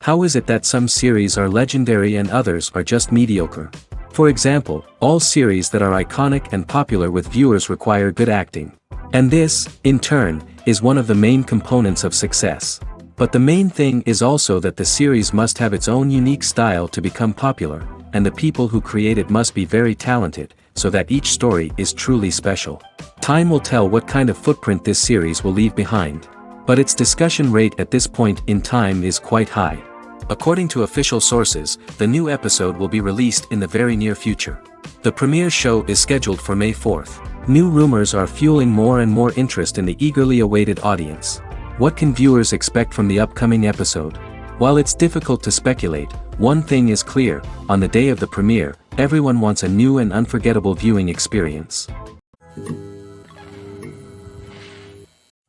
How is it that some series are legendary and others are just mediocre? For example, all series that are iconic and popular with viewers require good acting. And this, in turn, is one of the main components of success. But the main thing is also that the series must have its own unique style to become popular, and the people who create it must be very talented, so that each story is truly special. Time will tell what kind of footprint this series will leave behind. But its discussion rate at this point in time is quite high. According to official sources, the new episode will be released in the very near future. The premiere show is scheduled for May 4th. New rumors are fueling more and more interest in the eagerly awaited audience. What can viewers expect from the upcoming episode? While it's difficult to speculate, one thing is clear: on the day of the premiere, everyone wants a new and unforgettable viewing experience.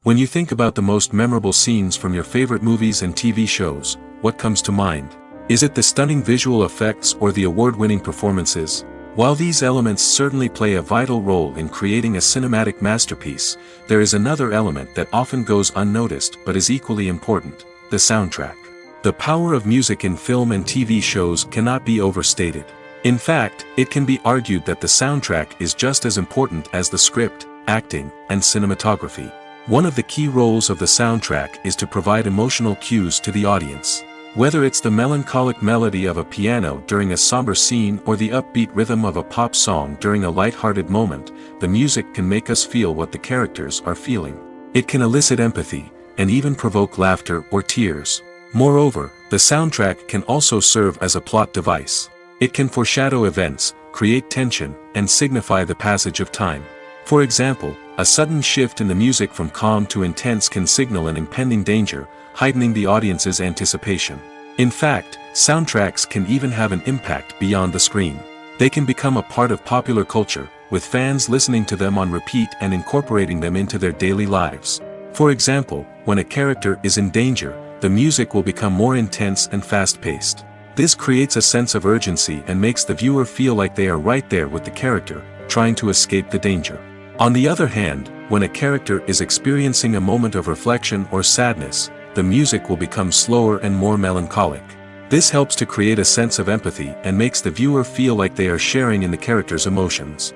When you think about the most memorable scenes from your favorite movies and TV shows, what comes to mind? Is it the stunning visual effects or the award-winning performances? While these elements certainly play a vital role in creating a cinematic masterpiece, there is another element that often goes unnoticed but is equally important: the soundtrack. The power of music in film and TV shows cannot be overstated. In fact, it can be argued that the soundtrack is just as important as the script, acting, and cinematography. One of the key roles of the soundtrack is to provide emotional cues to the audience. Whether it's the melancholic melody of a piano during a somber scene or the upbeat rhythm of a pop song during a light-hearted moment, the music can make us feel what the characters are feeling. It can elicit empathy, and even provoke laughter or tears. Moreover, the soundtrack can also serve as a plot device. It can foreshadow events, create tension, and signify the passage of time. For example, a sudden shift in the music from calm to intense can signal an impending danger, heightening the audience's anticipation. In fact, soundtracks can even have an impact beyond the screen. They can become a part of popular culture, with fans listening to them on repeat and incorporating them into their daily lives. For example, when a character is in danger, the music will become more intense and fast-paced. This creates a sense of urgency and makes the viewer feel like they are right there with the character, trying to escape the danger. On the other hand, when a character is experiencing a moment of reflection or sadness, the music will become slower and more melancholic. This helps to create a sense of empathy and makes the viewer feel like they are sharing in the character's emotions.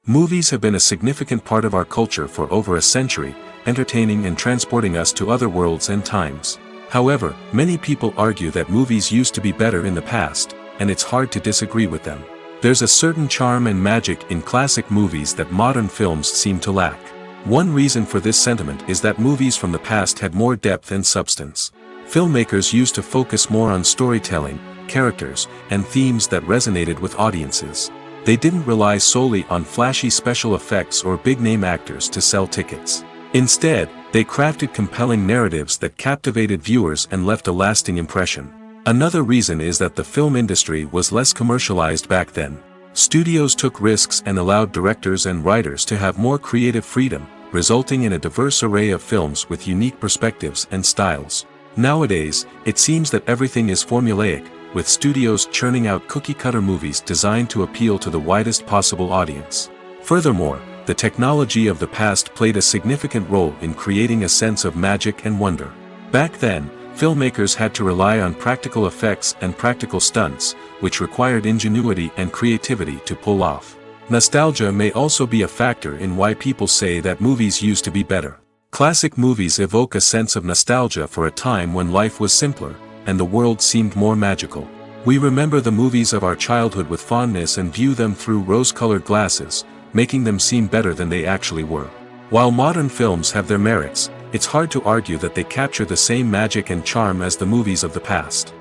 Movies have been a significant part of our culture for over a century, entertaining and transporting us to other worlds and times. However, many people argue that movies used to be better in the past, and it's hard to disagree with them. There's a certain charm and magic in classic movies that modern films seem to lack. One reason for this sentiment is that movies from the past had more depth and substance. Filmmakers used to focus more on storytelling, characters, and themes that resonated with audiences. They didn't rely solely on flashy special effects or big-name actors to sell tickets. Instead, they crafted compelling narratives that captivated viewers and left a lasting impression. Another reason is that the film industry was less commercialized back then. Studios took risks and allowed directors and writers to have more creative freedom, resulting in a diverse array of films with unique perspectives and styles. Nowadays, it seems that everything is formulaic, with studios churning out cookie-cutter movies designed to appeal to the widest possible audience. Furthermore, the technology of the past played a significant role in creating a sense of magic and wonder. Back then, filmmakers had to rely on practical effects and practical stunts, which required ingenuity and creativity to pull off. Nostalgia may also be a factor in why people say that movies used to be better. Classic movies evoke a sense of nostalgia for a time when life was simpler, and the world seemed more magical. We remember the movies of our childhood with fondness and view them through rose-colored glasses, making them seem better than they actually were. While modern films have their merits, it's hard to argue that they capture the same magic and charm as the movies of the past.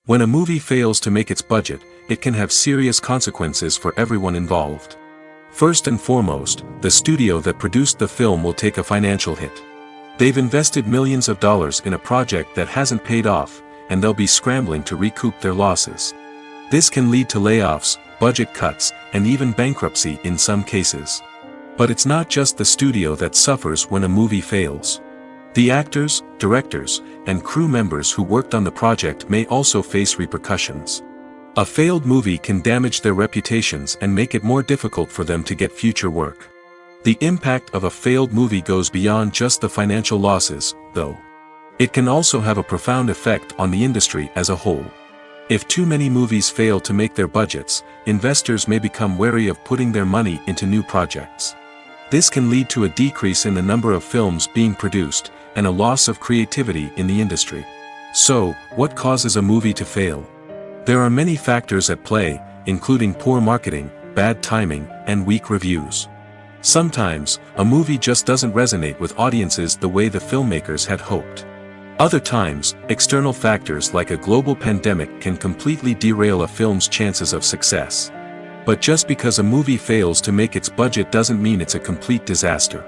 When a movie fails to make its budget, it can have serious consequences for everyone involved. First and foremost, the studio that produced the film will take a financial hit. They've invested millions of dollars in a project that hasn't paid off, and they'll be scrambling to recoup their losses. This can lead to layoffs, budget cuts, and even bankruptcy in some cases. But it's not just the studio that suffers when a movie fails. The actors, directors, and crew members who worked on the project may also face repercussions. A failed movie can damage their reputations and make it more difficult for them to get future work. The impact of a failed movie goes beyond just the financial losses, though. It can also have a profound effect on the industry as a whole. If too many movies fail to make their budgets, investors may become wary of putting their money into new projects. This can lead to a decrease in the number of films being produced, and a loss of creativity in the industry. So, what causes a movie to fail? There are many factors at play, including poor marketing, bad timing, and weak reviews. Sometimes, a movie just doesn't resonate with audiences the way the filmmakers had hoped. Other times, external factors like a global pandemic can completely derail a film's chances of success. But just because a movie fails to make its budget doesn't mean it's a complete disaster.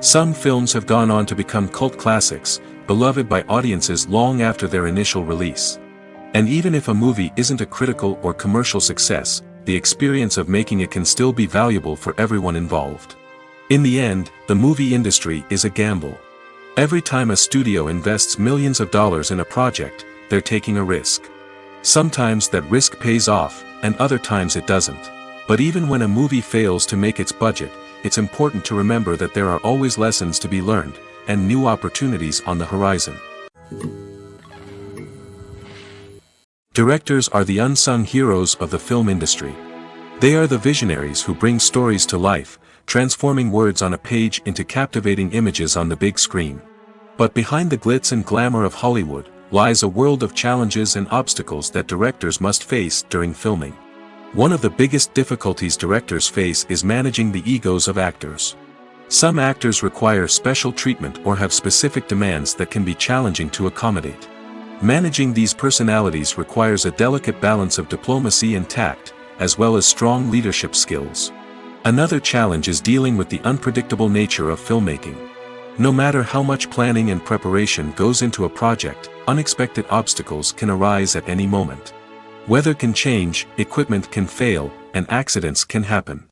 Some films have gone on to become cult classics, beloved by audiences long after their initial release. And even if a movie isn't a critical or commercial success, the experience of making it can still be valuable for everyone involved. In the end, the movie industry is a gamble. Every time a studio invests millions of dollars in a project, they're taking a risk. Sometimes that risk pays off, and other times it doesn't. But even when a movie fails to make its budget, it's important to remember that there are always lessons to be learned, and new opportunities on the horizon. Directors are the unsung heroes of the film industry. They are the visionaries who bring stories to life, transforming words on a page into captivating images on the big screen. But behind the glitz and glamour of Hollywood, lies a world of challenges and obstacles that directors must face during filming. One of the biggest difficulties directors face is managing the egos of actors. Some actors require special treatment or have specific demands that can be challenging to accommodate. Managing these personalities requires a delicate balance of diplomacy and tact, as well as strong leadership skills. Another challenge is dealing with the unpredictable nature of filmmaking. No matter how much planning and preparation goes into a project, unexpected obstacles can arise at any moment. Weather can change, equipment can fail, and accidents can happen.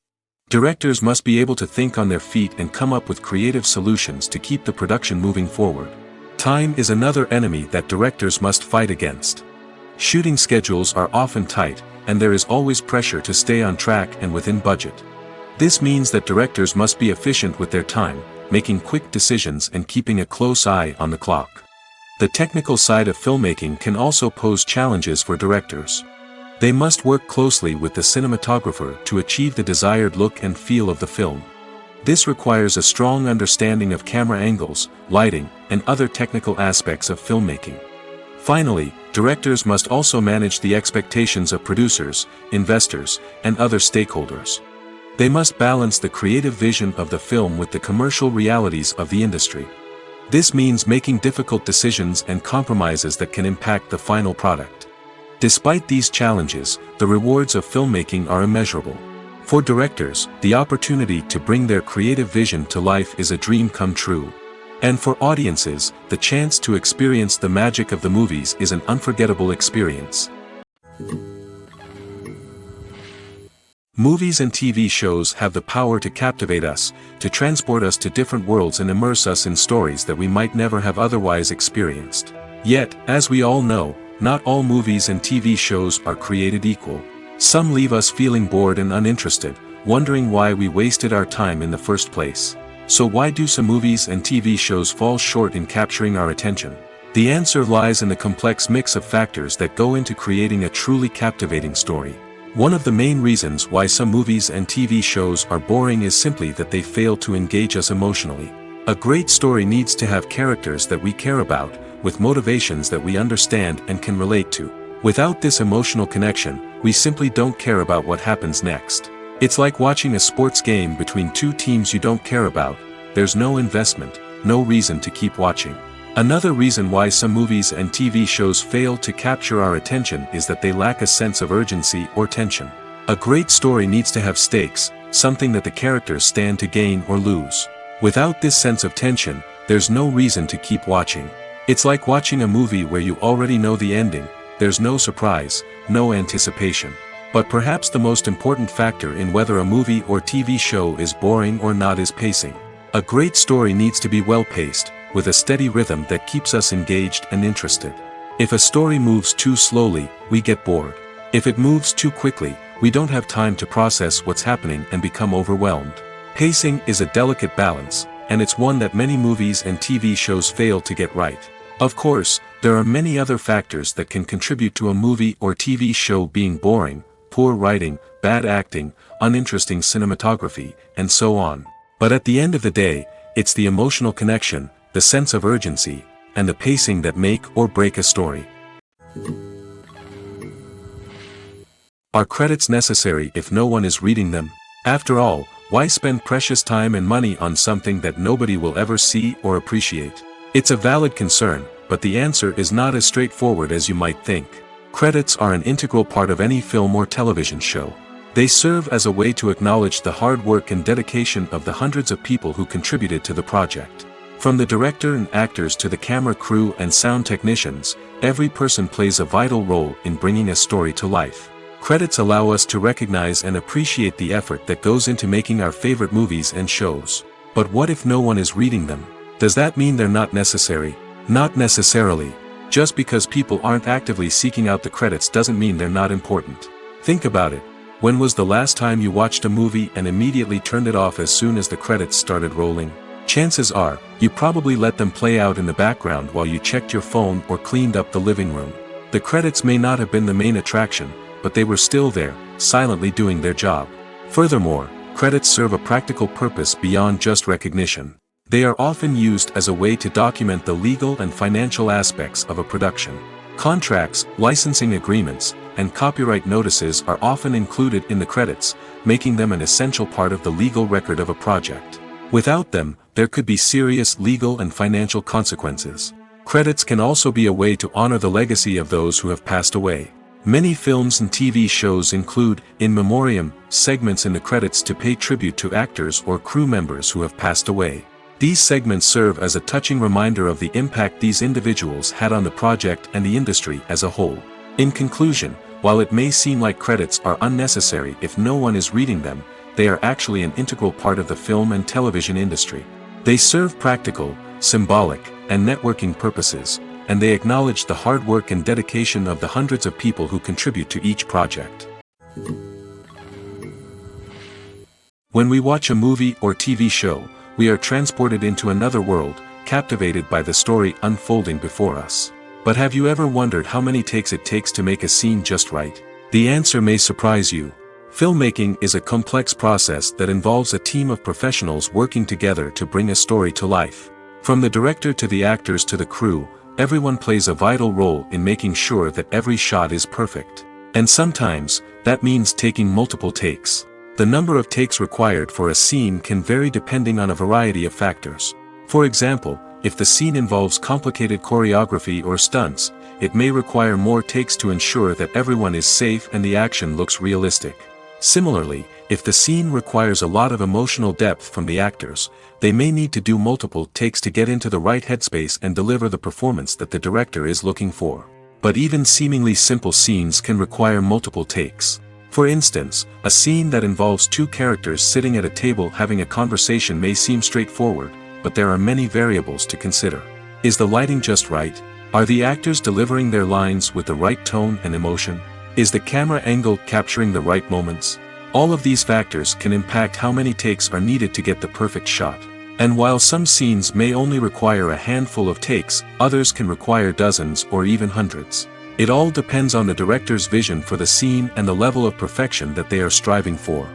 Directors must be able to think on their feet and come up with creative solutions to keep the production moving forward. Time is another enemy that directors must fight against. Shooting schedules are often tight, and there is always pressure to stay on track and within budget. This means that directors must be efficient with their time, making quick decisions and keeping a close eye on the clock. The technical side of filmmaking can also pose challenges for directors. They must work closely with the cinematographer to achieve the desired look and feel of the film. This requires a strong understanding of camera angles, lighting, and other technical aspects of filmmaking. Finally, directors must also manage the expectations of producers, investors, and other stakeholders. They must balance the creative vision of the film with the commercial realities of the industry. This means making difficult decisions and compromises that can impact the final product. Despite these challenges, the rewards of filmmaking are immeasurable. For directors, the opportunity to bring their creative vision to life is a dream come true. And for audiences, the chance to experience the magic of the movies is an unforgettable experience. Movies and TV shows have the power to captivate us, to transport us to different worlds and immerse us in stories that we might never have otherwise experienced. Yet, as we all know, not all movies and TV shows are created equal. Some leave us feeling bored and uninterested, wondering why we wasted our time in the first place. So why do some movies and TV shows fall short in capturing our attention? The answer lies in the complex mix of factors that go into creating a truly captivating story. One of the main reasons why some movies and TV shows are boring is simply that they fail to engage us emotionally. A great story needs to have characters that we care about, with motivations that we understand and can relate to. Without this emotional connection, we simply don't care about what happens next. It's like watching a sports game between two teams you don't care about. There's no investment, no reason to keep watching. Another reason why some movies and TV shows fail to capture our attention is that they lack a sense of urgency or tension. A great story needs to have stakes, something that the characters stand to gain or lose. Without this sense of tension, there's no reason to keep watching. It's like watching a movie where you already know the ending. There's no surprise, no anticipation. But perhaps the most important factor in whether a movie or TV show is boring or not is pacing. A great story needs to be well-paced, with a steady rhythm that keeps us engaged and interested. If a story moves too slowly, we get bored. If it moves too quickly, we don't have time to process what's happening and become overwhelmed. Pacing is a delicate balance, and it's one that many movies and TV shows fail to get right. Of course, there are many other factors that can contribute to a movie or TV show being boring: poor writing, bad acting, uninteresting cinematography, and so on. But at the end of the day, it's the emotional connection, the sense of urgency, and the pacing that make or break a story. Are credits necessary if no one is reading them? After all, why spend precious time and money on something that nobody will ever see or appreciate? It's a valid concern, but the answer is not as straightforward as you might think. Credits are an integral part of any film or television show. They serve as a way to acknowledge the hard work and dedication of the hundreds of people who contributed to the project. From the director and actors to the camera crew and sound technicians, every person plays a vital role in bringing a story to life. Credits allow us to recognize and appreciate the effort that goes into making our favorite movies and shows. But what if no one is reading them? Does that mean they're not necessary? Not necessarily. Just because people aren't actively seeking out the credits doesn't mean they're not important. Think about it. When was the last time you watched a movie and immediately turned it off as soon as the credits started rolling? Chances are, you probably let them play out in the background while you checked your phone or cleaned up the living room. The credits may not have been the main attraction, but they were still there, silently doing their job. Furthermore, credits serve a practical purpose beyond just recognition. They are often used as a way to document the legal and financial aspects of a production. Contracts, licensing agreements, and copyright notices are often included in the credits, making them an essential part of the legal record of a project. Without them, there could be serious legal and financial consequences. Credits can also be a way to honor the legacy of those who have passed away. Many films and TV shows include in memoriam segments in the credits to pay tribute to actors or crew members who have passed away. These segments serve as a touching reminder of the impact these individuals had on the project and the industry as a whole. In conclusion, while it may seem like credits are unnecessary if no one is reading them, they are actually an integral part of the film and television industry. They serve practical, symbolic, and networking purposes, and they acknowledge the hard work and dedication of the hundreds of people who contribute to each project. When we watch a movie or TV show, we are transported into another world, captivated by the story unfolding before us. But have you ever wondered how many takes it takes to make a scene just right? The answer may surprise you. Filmmaking is a complex process that involves a team of professionals working together to bring a story to life. From the director to the actors to the crew, everyone plays a vital role in making sure that every shot is perfect. And sometimes, that means taking multiple takes. The number of takes required for a scene can vary depending on a variety of factors. For example, if the scene involves complicated choreography or stunts, it may require more takes to ensure that everyone is safe and the action looks realistic. Similarly, if the scene requires a lot of emotional depth from the actors, they may need to do multiple takes to get into the right headspace and deliver the performance that the director is looking for. But even seemingly simple scenes can require multiple takes. For instance, a scene that involves two characters sitting at a table having a conversation may seem straightforward, but there are many variables to consider. Is the lighting just right? Are the actors delivering their lines with the right tone and emotion? Is the camera angle capturing the right moments? All of these factors can impact how many takes are needed to get the perfect shot. And while some scenes may only require a handful of takes, others can require dozens or even hundreds. It all depends on the director's vision for the scene and the level of perfection that they are striving for.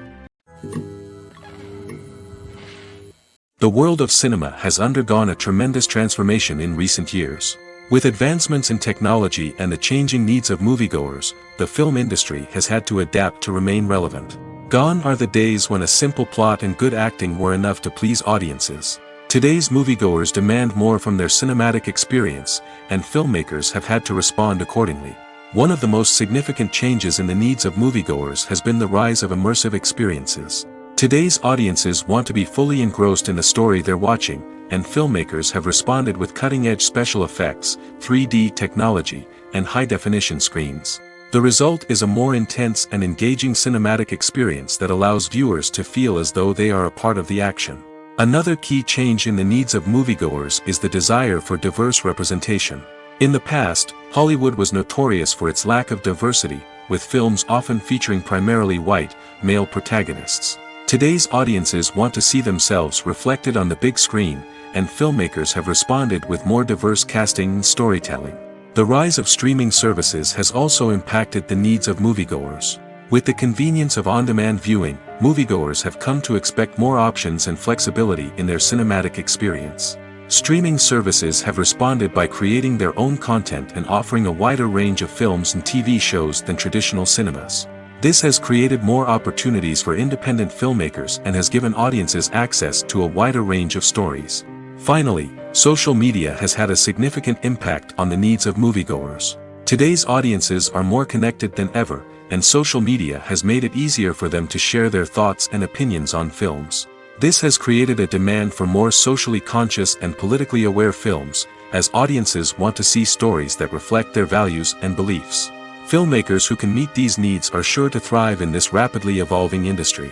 The world of cinema has undergone a tremendous transformation in recent years. With advancements in technology and the changing needs of moviegoers, the film industry has had to adapt to remain relevant. Gone are the days when a simple plot and good acting were enough to please audiences. Today's moviegoers demand more from their cinematic experience, and filmmakers have had to respond accordingly. One of the most significant changes in the needs of moviegoers has been the rise of immersive experiences. Today's audiences want to be fully engrossed in the story they're watching, and filmmakers have responded with cutting-edge special effects, 3D technology, and high-definition screens. The result is a more intense and engaging cinematic experience that allows viewers to feel as though they are a part of the action. Another key change in the needs of moviegoers is the desire for diverse representation. In the past, Hollywood was notorious for its lack of diversity, with films often featuring primarily white, male protagonists. Today's audiences want to see themselves reflected on the big screen, and filmmakers have responded with more diverse casting and storytelling. The rise of streaming services has also impacted the needs of moviegoers. With the convenience of on-demand viewing, moviegoers have come to expect more options and flexibility in their cinematic experience. Streaming services have responded by creating their own content and offering a wider range of films and TV shows than traditional cinemas. This has created more opportunities for independent filmmakers and has given audiences access to a wider range of stories. Finally, social media has had a significant impact on the needs of moviegoers. Today's audiences are more connected than ever, and social media has made it easier for them to share their thoughts and opinions on films. This has created a demand for more socially conscious and politically aware films, as audiences want to see stories that reflect their values and beliefs. Filmmakers who can meet these needs are sure to thrive in this rapidly evolving industry.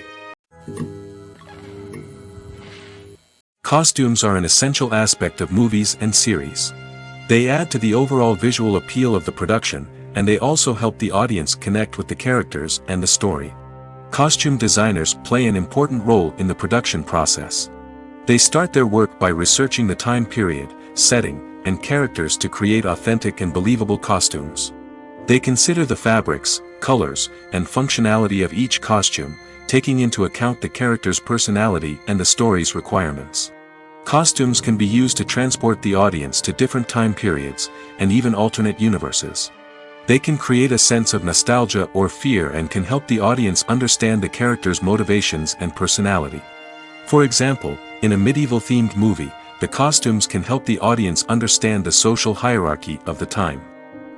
Costumes are an essential aspect of movies and series. They add to the overall visual appeal of the production, and they also help the audience connect with the characters and the story. Costume designers play an important role in the production process. They start their work by researching the time period, setting, and characters to create authentic and believable costumes. They consider the fabrics, colors, and functionality of each costume, taking into account the character's personality and the story's requirements. Costumes can be used to transport the audience to different time periods, and even alternate universes. They can create a sense of nostalgia or fear and can help the audience understand the character's motivations and personality. For example, in a medieval-themed movie, the costumes can help the audience understand the social hierarchy of the time.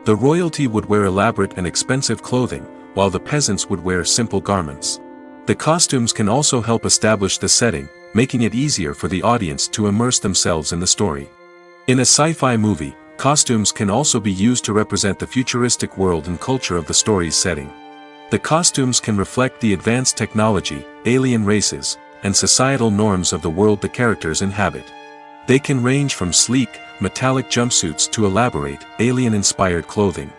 The royalty would wear elaborate and expensive clothing, while the peasants would wear simple garments. The costumes can also help establish the setting, making it easier for the audience to immerse themselves in the story. In a sci-fi movie, costumes can also be used to represent the futuristic world and culture of the story's setting. The costumes can reflect the advanced technology, alien races, and societal norms of the world the characters inhabit. They can range from sleek, metallic jumpsuits to elaborate, alien-inspired clothing.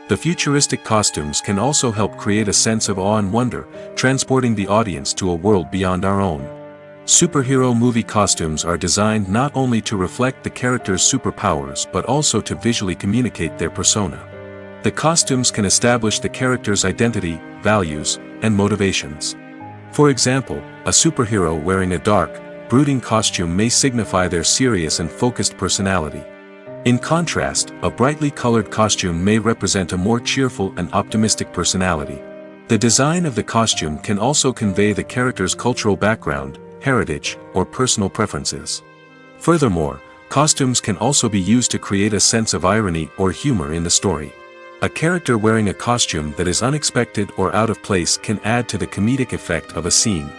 The futuristic costumes can also help create a sense of awe and wonder, transporting the audience to a world beyond our own. Superhero movie costumes are designed not only to reflect the character's superpowers but also to visually communicate their persona. The costumes can establish the character's identity, values, and motivations. For example, a superhero wearing a dark, brooding costume may signify their serious and focused personality. In contrast, a brightly colored costume may represent a more cheerful and optimistic personality. The design of the costume can also convey the character's cultural background, heritage, or personal preferences. Furthermore, costumes can also be used to create a sense of irony or humor in the story. A character wearing a costume that is unexpected or out of place can add to the comedic effect of a scene.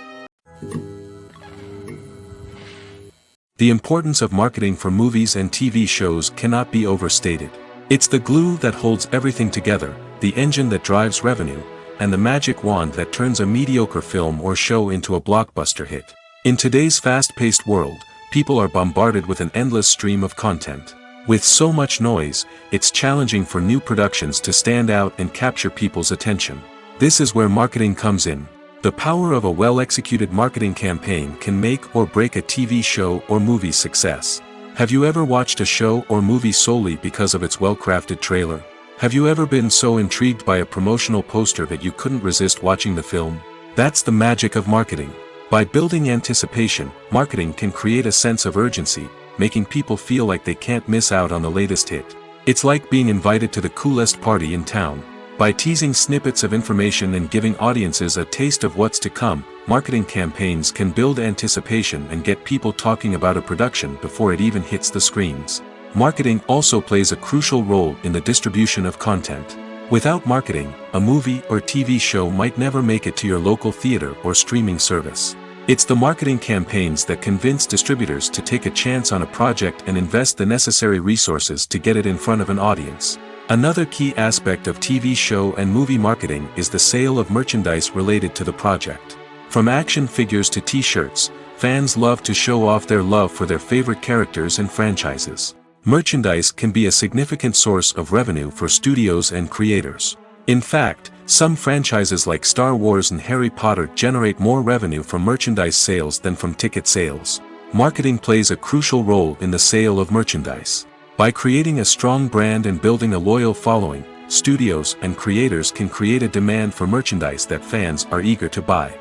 The importance of marketing for movies and TV shows cannot be overstated. It's the glue that holds everything together, the engine that drives revenue, and the magic wand that turns a mediocre film or show into a blockbuster hit. In today's fast-paced world, people are bombarded with an endless stream of content. With so much noise, it's challenging for new productions to stand out and capture people's attention. This is where marketing comes in. The power of a well-executed marketing campaign can make or break a TV show or movie's success. Have you ever watched a show or movie solely because of its well-crafted trailer? Have you ever been so intrigued by a promotional poster that you couldn't resist watching the film? That's the magic of marketing. By building anticipation, marketing can create a sense of urgency, making people feel like they can't miss out on the latest hit. It's like being invited to the coolest party in town. By teasing snippets of information and giving audiences a taste of what's to come, marketing campaigns can build anticipation and get people talking about a production before it even hits the screens. Marketing also plays a crucial role in the distribution of content. Without marketing, a movie or TV show might never make it to your local theater or streaming service. It's the marketing campaigns that convince distributors to take a chance on a project and invest the necessary resources to get it in front of an audience. Another key aspect of TV show and movie marketing is the sale of merchandise related to the project. From action figures to t-shirts, fans love to show off their love for their favorite characters and franchises. Merchandise can be a significant source of revenue for studios and creators. In fact, Some franchises like Star Wars and Harry Potter generate more revenue from merchandise sales than from ticket sales. Marketing plays a crucial role in the sale of merchandise. By creating a strong brand and building a loyal following, studios and creators can create a demand for merchandise that fans are eager to buy.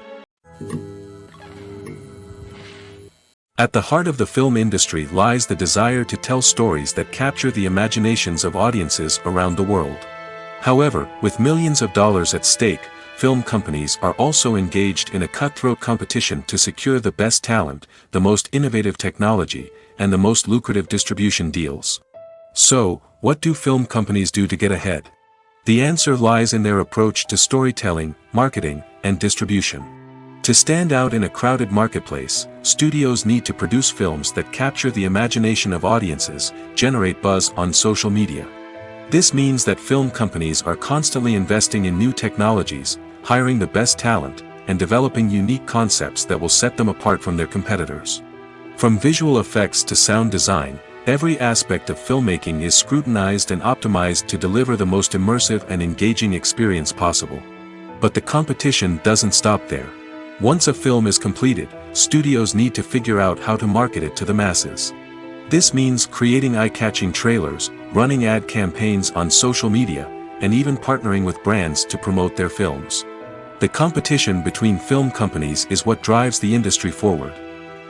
At the heart of the film industry lies the desire to tell stories that capture the imaginations of audiences around the world. However, with millions of dollars at stake, film companies are also engaged in a cutthroat competition to secure the best talent, the most innovative technology, and the most lucrative distribution deals. So, what do film companies do to get ahead? The answer lies in their approach to storytelling, marketing, and distribution. To stand out in a crowded marketplace, studios need to produce films that capture the imagination of audiences, generate buzz on social media. This means that film companies are constantly investing in new technologies, hiring the best talent, and developing unique concepts that will set them apart from their competitors. From visual effects to sound design, every aspect of filmmaking is scrutinized and optimized to deliver the most immersive and engaging experience possible. But the competition doesn't stop there. Once a film is completed, studios need to figure out how to market it to the masses. This means creating eye-catching trailers, running ad campaigns on social media, and even partnering with brands to promote their films. The competition between film companies is what drives the industry forward.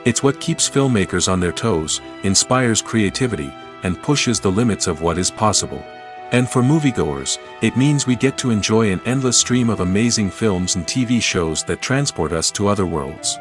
It's what keeps filmmakers on their toes, inspires creativity, and pushes the limits of what is possible. And for moviegoers, it means we get to enjoy an endless stream of amazing films and TV shows that transport us to other worlds.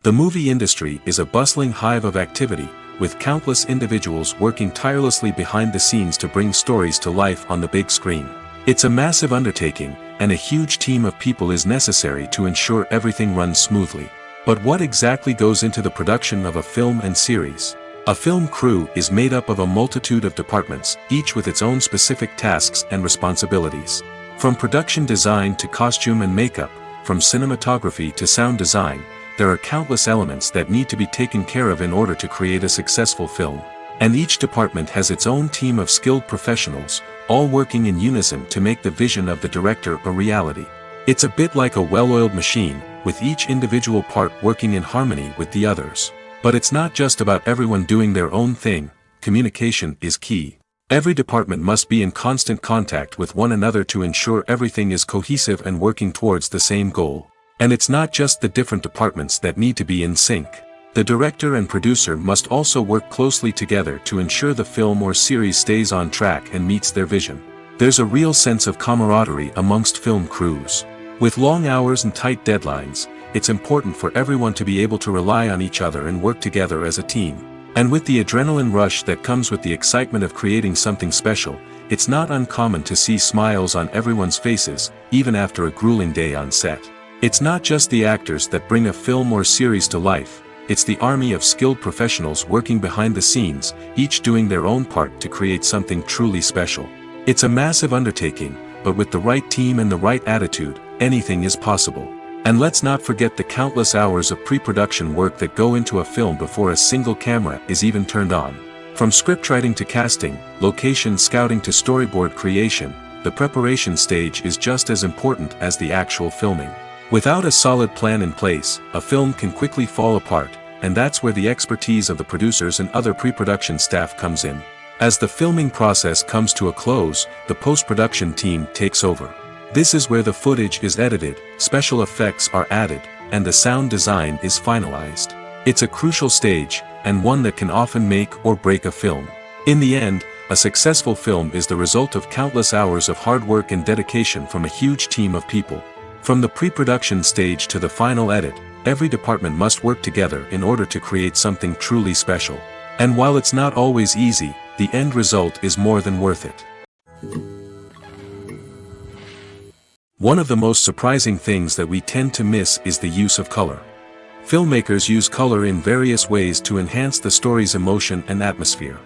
The movie industry is a bustling hive of activity, with countless individuals working tirelessly behind the scenes to bring stories to life on the big screen. It's a massive undertaking, and a huge team of people is necessary to ensure everything runs smoothly. But what exactly goes into the production of a film and series? A film crew is made up of a multitude of departments, each with its own specific tasks and responsibilities. From production design to costume and makeup, from cinematography to sound design, there are countless elements that need to be taken care of in order to create a successful film. And each department has its own team of skilled professionals, all working in unison to make the vision of the director a reality. It's a bit like a well-oiled machine, with each individual part working in harmony with the others. But it's not just about everyone doing their own thing. Communication is key. Every department must be in constant contact with one another to ensure everything is cohesive and working towards the same goal. And it's not just the different departments that need to be in sync. The director and producer must also work closely together to ensure the film or series stays on track and meets their vision. There's a real sense of camaraderie amongst film crews. With long hours and tight deadlines, it's important for everyone to be able to rely on each other and work together as a team. And with the adrenaline rush that comes with the excitement of creating something special, it's not uncommon to see smiles on everyone's faces, even after a grueling day on set. It's not just the actors that bring a film or series to life, it's the army of skilled professionals working behind the scenes, each doing their own part to create something truly special. It's a massive undertaking, but with the right team and the right attitude, anything is possible. And let's not forget the countless hours of pre-production work that go into a film before a single camera is even turned on. From scriptwriting to casting, location scouting to storyboard creation, the preparation stage is just as important as the actual filming. Without a solid plan in place, a film can quickly fall apart, and that's where the expertise of the producers and other pre-production staff comes in. As the filming process comes to a close, the post-production team takes over. This is where the footage is edited, special effects are added, and the sound design is finalized. It's a crucial stage, and one that can often make or break a film. In the end, a successful film is the result of countless hours of hard work and dedication from a huge team of people. From the pre-production stage to the final edit, every department must work together in order to create something truly special. And while it's not always easy, the end result is more than worth it. One of the most surprising things that we tend to miss is the use of color. Filmmakers use color in various ways to enhance the story's emotion and atmosphere.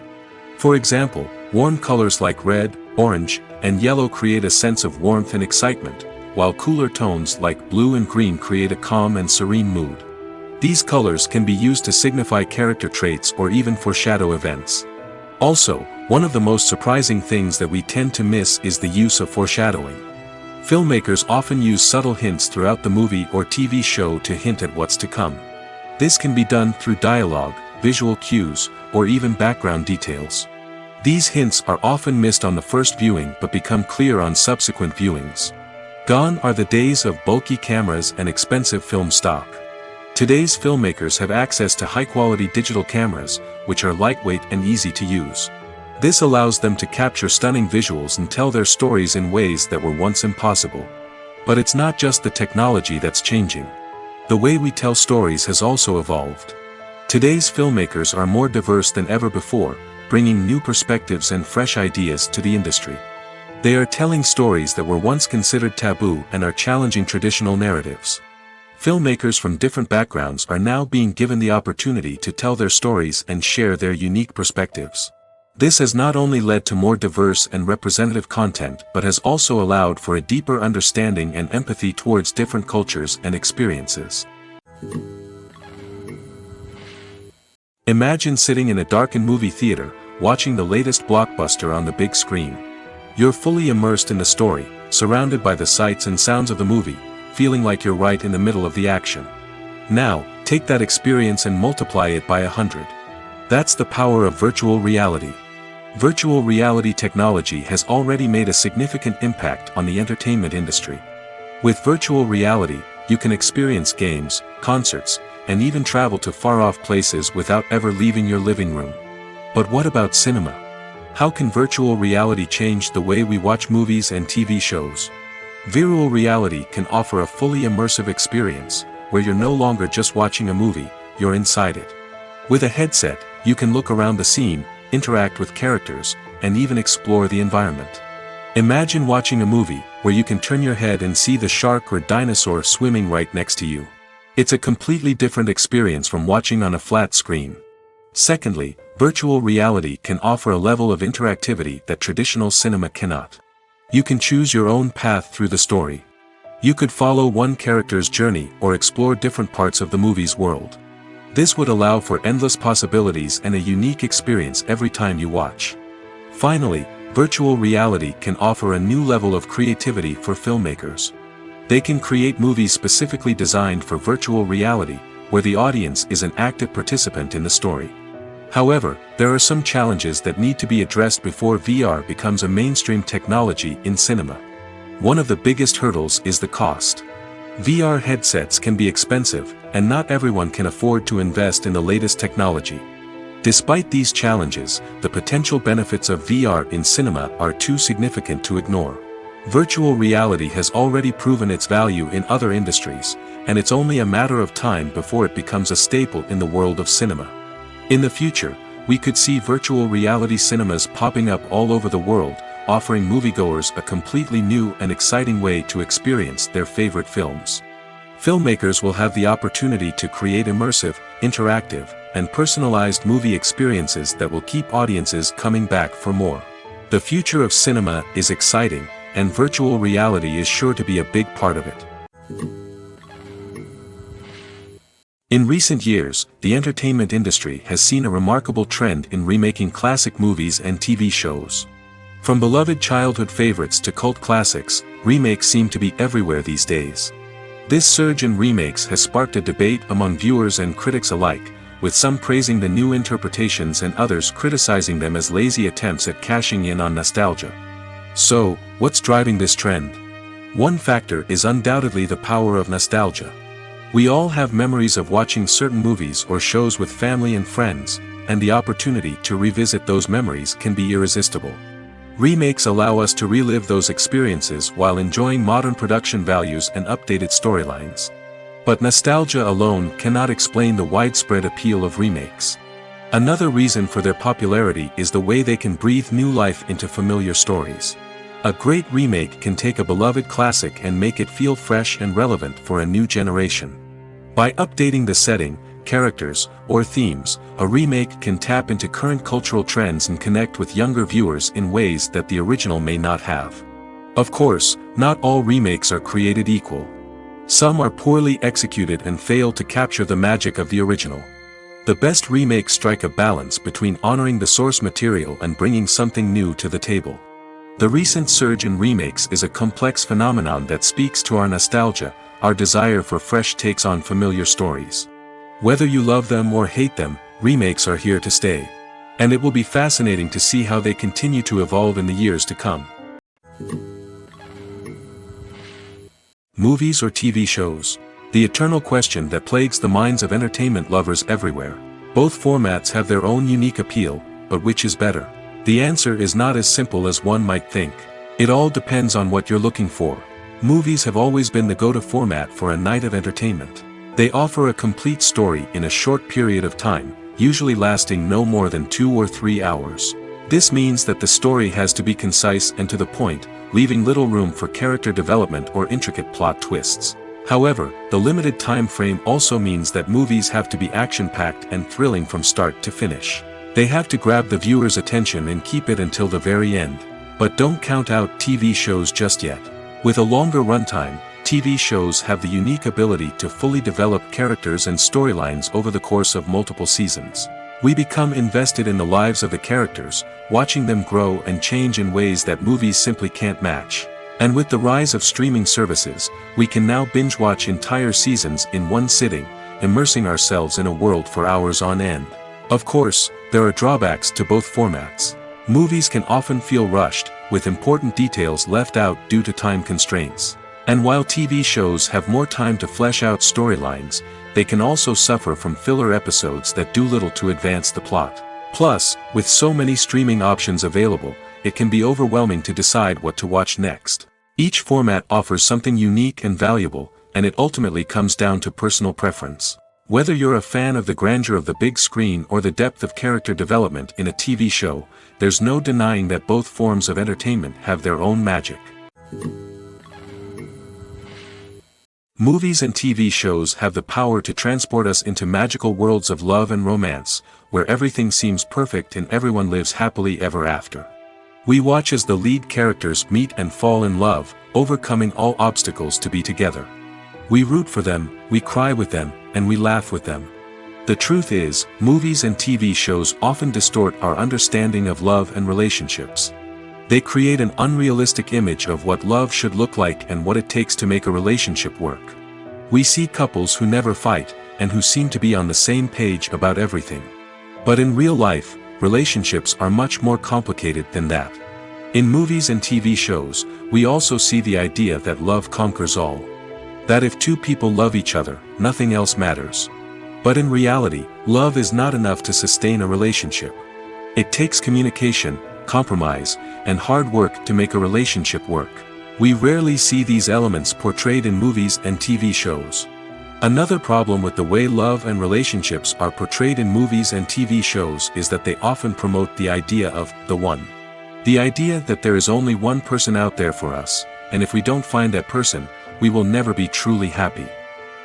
For example, warm colors like red, orange, and yellow create a sense of warmth and excitement, while cooler tones like blue and green create a calm and serene mood. These colors can be used to signify character traits or even foreshadow events. Also, one of the most surprising things that we tend to miss is the use of foreshadowing. Filmmakers often use subtle hints throughout the movie or TV show to hint at what's to come. This can be done through dialogue, visual cues, or even background details. These hints are often missed on the first viewing but become clear on subsequent viewings. Gone are the days of bulky cameras and expensive film stock. Today's filmmakers have access to high-quality digital cameras, which are lightweight and easy to use. This allows them to capture stunning visuals and tell their stories in ways that were once impossible. But it's not just the technology that's changing. The way we tell stories has also evolved. Today's filmmakers are more diverse than ever before, bringing new perspectives and fresh ideas to the industry. They are telling stories that were once considered taboo and are challenging traditional narratives. Filmmakers from different backgrounds are now being given the opportunity to tell their stories and share their unique perspectives. This has not only led to more diverse and representative content but has also allowed for a deeper understanding and empathy towards different cultures and experiences. Imagine sitting in a darkened movie theater, watching the latest blockbuster on the big screen. You're fully immersed in the story, surrounded by the sights and sounds of the movie, feeling like you're right in the middle of the action. Now, take that experience and multiply it by 100. That's the power of virtual reality. Virtual reality technology has already made a significant impact on the entertainment industry. With virtual reality, you can experience games, concerts, and even travel to far-off places without ever leaving your living room. But what about cinema? How can virtual reality change the way we watch movies and TV shows? Virtual reality can offer a fully immersive experience, where you're no longer just watching a movie, you're inside it. With a headset, you can look around the scene, interact with characters, and even explore the environment. Imagine watching a movie, where you can turn your head and see the shark or dinosaur swimming right next to you. It's a completely different experience from watching on a flat screen. Secondly, virtual reality can offer a level of interactivity that traditional cinema cannot. You can choose your own path through the story. You could follow one character's journey or explore different parts of the movie's world. This would allow for endless possibilities and a unique experience every time you watch. Finally, virtual reality can offer a new level of creativity for filmmakers. They can create movies specifically designed for virtual reality, where the audience is an active participant in the story. However, there are some challenges that need to be addressed before VR becomes a mainstream technology in cinema. One of the biggest hurdles is the cost. VR headsets can be expensive, and not everyone can afford to invest in the latest technology. Despite these challenges, the potential benefits of VR in cinema are too significant to ignore. Virtual reality has already proven its value in other industries, and it's only a matter of time before it becomes a staple in the world of cinema. In the future, we could see virtual reality cinemas popping up all over the world, offering moviegoers a completely new and exciting way to experience their favorite films. Filmmakers will have the opportunity to create immersive, interactive, and personalized movie experiences that will keep audiences coming back for more. The future of cinema is exciting, and virtual reality is sure to be a big part of it. In recent years, the entertainment industry has seen a remarkable trend in remaking classic movies and TV shows. From beloved childhood favorites to cult classics, remakes seem to be everywhere these days. This surge in remakes has sparked a debate among viewers and critics alike, with some praising the new interpretations and others criticizing them as lazy attempts at cashing in on nostalgia. So, what's driving this trend? One factor is undoubtedly the power of nostalgia. We all have memories of watching certain movies or shows with family and friends, and the opportunity to revisit those memories can be irresistible. Remakes allow us to relive those experiences while enjoying modern production values and updated storylines. But nostalgia alone cannot explain the widespread appeal of remakes. Another reason for their popularity is the way they can breathe new life into familiar stories. A great remake can take a beloved classic and make it feel fresh and relevant for a new generation. By updating the setting, characters, or themes, a remake can tap into current cultural trends and connect with younger viewers in ways that the original may not have. Of course, not all remakes are created equal. Some are poorly executed and fail to capture the magic of the original. The best remakes strike a balance between honoring the source material and bringing something new to the table. The recent surge in remakes is a complex phenomenon that speaks to our nostalgia, our desire for fresh takes on familiar stories. Whether you love them or hate them, remakes are here to stay. And it will be fascinating to see how they continue to evolve in the years to come. Movies or TV shows? The eternal question that plagues the minds of entertainment lovers everywhere. Both formats have their own unique appeal, but which is better? The answer is not as simple as one might think. It all depends on what you're looking for. Movies have always been the go-to format for a night of entertainment. They offer a complete story in a short period of time, usually lasting no more than 2 or 3 hours. This means that the story has to be concise and to the point, leaving little room for character development or intricate plot twists. However, the limited time frame also means that movies have to be action-packed and thrilling from start to finish. They have to grab the viewer's attention and keep it until the very end. But don't count out TV shows just yet. With a longer runtime, TV shows have the unique ability to fully develop characters and storylines over the course of multiple seasons. We become invested in the lives of the characters, watching them grow and change in ways that movies simply can't match. And with the rise of streaming services, we can now binge-watch entire seasons in one sitting, immersing ourselves in a world for hours on end. Of course, there are drawbacks to both formats. Movies can often feel rushed, with important details left out due to time constraints. And while TV shows have more time to flesh out storylines, they can also suffer from filler episodes that do little to advance the plot. Plus, with so many streaming options available, it can be overwhelming to decide what to watch next. Each format offers something unique and valuable, and it ultimately comes down to personal preference. Whether you're a fan of the grandeur of the big screen or the depth of character development in a TV show, there's no denying that both forms of entertainment have their own magic. Movies and TV shows have the power to transport us into magical worlds of love and romance, where everything seems perfect and everyone lives happily ever after. We watch as the lead characters meet and fall in love, overcoming all obstacles to be together. We root for them, we cry with them, and we laugh with them. The truth is, movies and TV shows often distort our understanding of love and relationships. They create an unrealistic image of what love should look like and what it takes to make a relationship work. We see couples who never fight, and who seem to be on the same page about everything. But in real life, relationships are much more complicated than that. In movies and TV shows, we also see the idea that love conquers all. That if two people love each other, nothing else matters. But in reality, love is not enough to sustain a relationship. It takes communication, compromise, and hard work to make a relationship work. We rarely see these elements portrayed in movies and TV shows. Another problem with the way love and relationships are portrayed in movies and TV shows is that they often promote the idea of the one. The idea that there is only one person out there for us, and if we don't find that person, we will never be truly happy.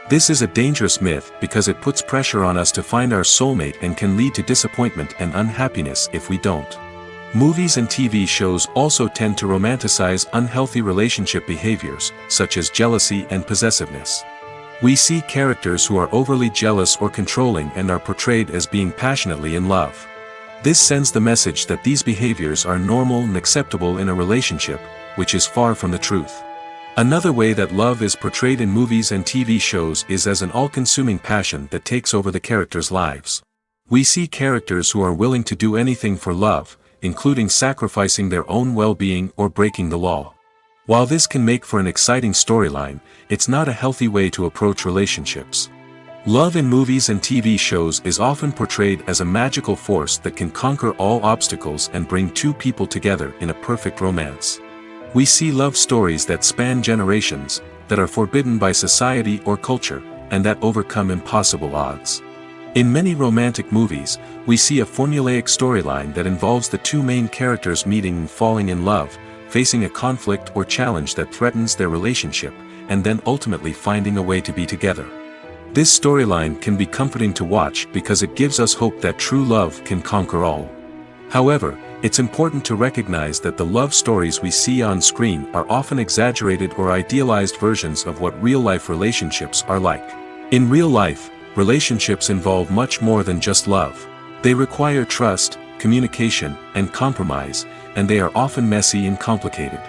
This is a dangerous myth because it puts pressure on us to find our soulmate and can lead to disappointment and unhappiness if we don't. Movies and TV shows also tend to romanticize unhealthy relationship behaviors, such as jealousy and possessiveness. We see characters who are overly jealous or controlling and are portrayed as being passionately in love. This sends the message that these behaviors are normal and acceptable in a relationship, which is far from the truth. Another way that love is portrayed in movies and TV shows is as an all-consuming passion that takes over the characters' lives. We see characters who are willing to do anything for love, including sacrificing their own well-being or breaking the law. While this can make for an exciting storyline, it's not a healthy way to approach relationships. Love in movies and TV shows is often portrayed as a magical force that can conquer all obstacles and bring two people together in a perfect romance. We see love stories that span generations, that are forbidden by society or culture, and that overcome impossible odds. In many romantic movies, we see a formulaic storyline that involves the two main characters meeting and falling in love, facing a conflict or challenge that threatens their relationship, and then ultimately finding a way to be together. This storyline can be comforting to watch because it gives us hope that true love can conquer all. However, it's important to recognize that the love stories we see on screen are often exaggerated or idealized versions of what real-life relationships are like. In real life, relationships involve much more than just love. They require trust, communication, and compromise, and they are often messy and complicated.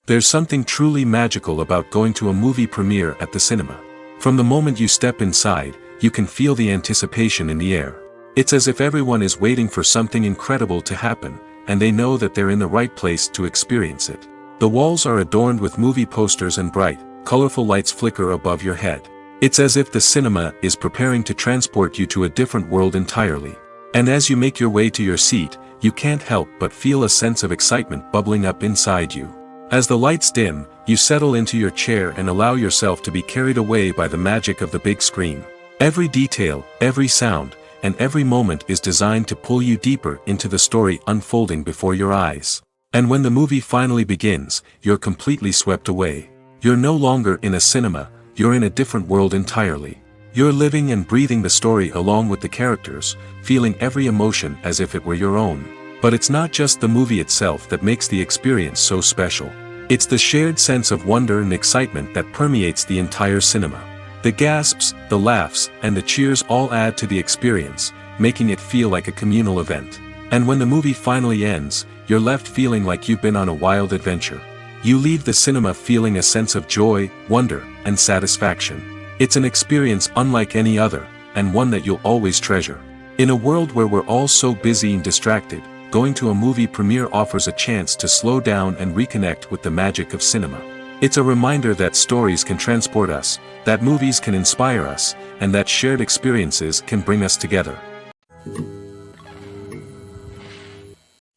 There's something truly magical about going to a movie premiere at the cinema. From the moment you step inside, you can feel the anticipation in the air. It's as if everyone is waiting for something incredible to happen, and they know that they're in the right place to experience it. The walls are adorned with movie posters and bright, colorful lights flicker above your head. It's as if the cinema is preparing to transport you to a different world entirely. And as you make your way to your seat, you can't help but feel a sense of excitement bubbling up inside you. As the lights dim, you settle into your chair and allow yourself to be carried away by the magic of the big screen. Every detail, every sound, and every moment is designed to pull you deeper into the story unfolding before your eyes. And when the movie finally begins, you're completely swept away. You're no longer in a cinema, you're in a different world entirely. You're living and breathing the story along with the characters, feeling every emotion as if it were your own. But it's not just the movie itself that makes the experience so special. It's the shared sense of wonder and excitement that permeates the entire cinema. The gasps, the laughs, and the cheers all add to the experience, making it feel like a communal event. And when the movie finally ends, you're left feeling like you've been on a wild adventure. You leave the cinema feeling a sense of joy, wonder, and satisfaction. It's an experience unlike any other, and one that you'll always treasure. In a world where we're all so busy and distracted, going to a movie premiere offers a chance to slow down and reconnect with the magic of cinema. It's a reminder that stories can transport us, that movies can inspire us, and that shared experiences can bring us together.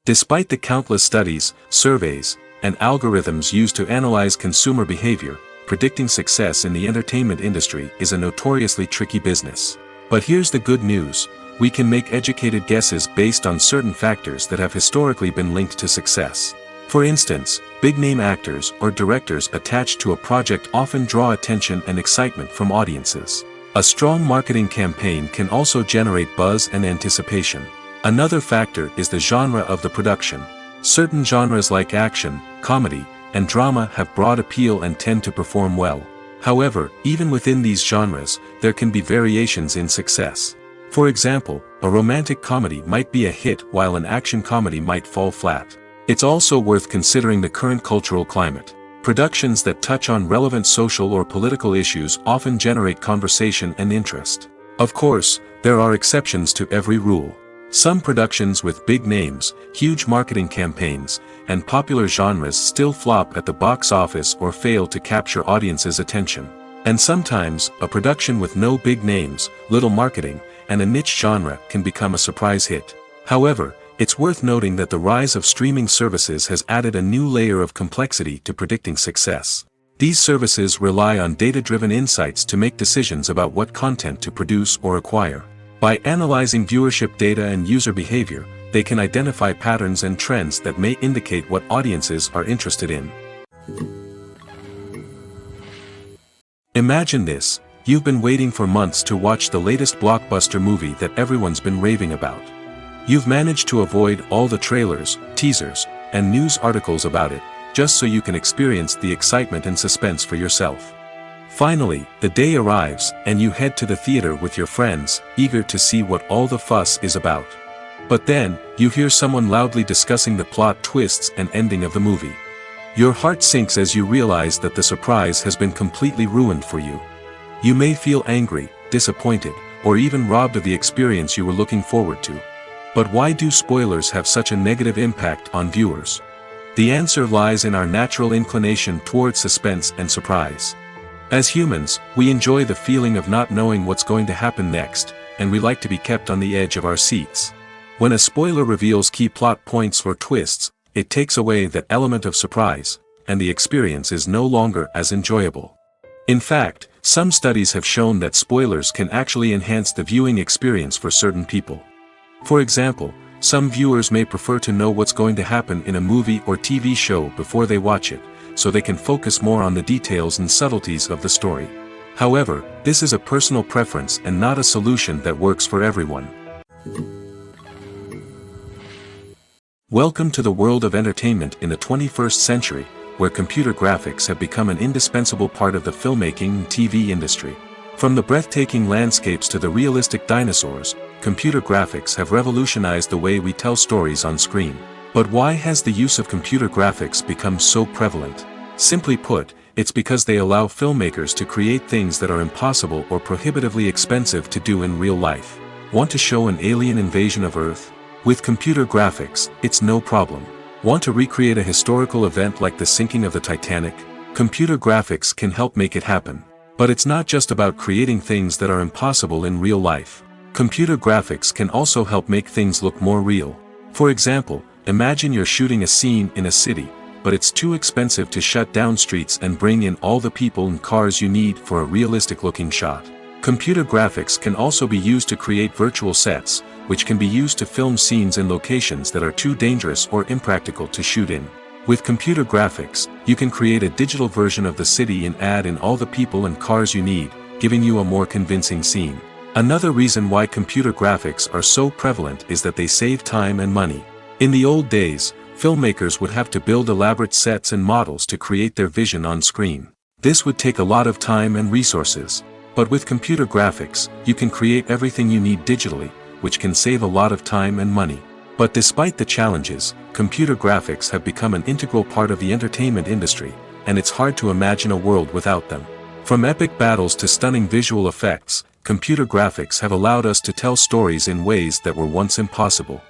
Despite the countless studies, surveys, and algorithms used to analyze consumer behavior, predicting success in the entertainment industry is a notoriously tricky business. But here's the good news: we can make educated guesses based on certain factors that have historically been linked to success. For instance, big-name actors or directors attached to a project often draw attention and excitement from audiences. A strong marketing campaign can also generate buzz and anticipation. Another factor is the genre of the production. Certain genres like action, comedy, and drama have broad appeal and tend to perform well. However, even within these genres, there can be variations in success. For example, a romantic comedy might be a hit while an action comedy might fall flat. It's also worth considering the current cultural climate. Productions that touch on relevant social or political issues often generate conversation and interest. Of course, there are exceptions to every rule. Some productions with big names, huge marketing campaigns, and popular genres still flop at the box office or fail to capture audiences' attention. And sometimes, a production with no big names, little marketing, and a niche genre can become a surprise hit. However, it's worth noting that the rise of streaming services has added a new layer of complexity to predicting success. These services rely on data-driven insights to make decisions about what content to produce or acquire. By analyzing viewership data and user behavior, they can identify patterns and trends that may indicate what audiences are interested in. Imagine this: you've been waiting for months to watch the latest blockbuster movie that everyone's been raving about. You've managed to avoid all the trailers, teasers, and news articles about it, just so you can experience the excitement and suspense for yourself. Finally, the day arrives, and you head to the theater with your friends, eager to see what all the fuss is about. But then, you hear someone loudly discussing the plot twists and ending of the movie. Your heart sinks as you realize that the surprise has been completely ruined for you. You may feel angry, disappointed, or even robbed of the experience you were looking forward to. But why do spoilers have such a negative impact on viewers? The answer lies in our natural inclination towards suspense and surprise. As humans, we enjoy the feeling of not knowing what's going to happen next, and we like to be kept on the edge of our seats. When a spoiler reveals key plot points or twists, it takes away that element of surprise, and the experience is no longer as enjoyable. In fact, some studies have shown that spoilers can actually enhance the viewing experience for certain people. For example, some viewers may prefer to know what's going to happen in a movie or TV show before they watch it, so they can focus more on the details and subtleties of the story. However, this is a personal preference and not a solution that works for everyone. Welcome to the world of entertainment in the 21st century, where computer graphics have become an indispensable part of the filmmaking and TV industry. From the breathtaking landscapes to the realistic dinosaurs, computer graphics have revolutionized the way we tell stories on screen. But why has the use of computer graphics become so prevalent? Simply put, it's because they allow filmmakers to create things that are impossible or prohibitively expensive to do in real life. Want to show an alien invasion of Earth? With computer graphics, it's no problem. Want to recreate a historical event like the sinking of the Titanic? Computer graphics can help make it happen. But it's not just about creating things that are impossible in real life. Computer graphics can also help make things look more real. For example, imagine you're shooting a scene in a city, but it's too expensive to shut down streets and bring in all the people and cars you need for a realistic-looking shot. Computer graphics can also be used to create virtual sets, which can be used to film scenes in locations that are too dangerous or impractical to shoot in. With computer graphics, you can create a digital version of the city and add in all the people and cars you need, giving you a more convincing scene. Another reason why computer graphics are so prevalent is that they save time and money. In the old days, filmmakers would have to build elaborate sets and models to create their vision on screen. This would take a lot of time and resources. But with computer graphics, you can create everything you need digitally, which can save a lot of time and money. But despite the challenges, computer graphics have become an integral part of the entertainment industry, and it's hard to imagine a world without them. From epic battles to stunning visual effects, computer graphics have allowed us to tell stories in ways that were once impossible.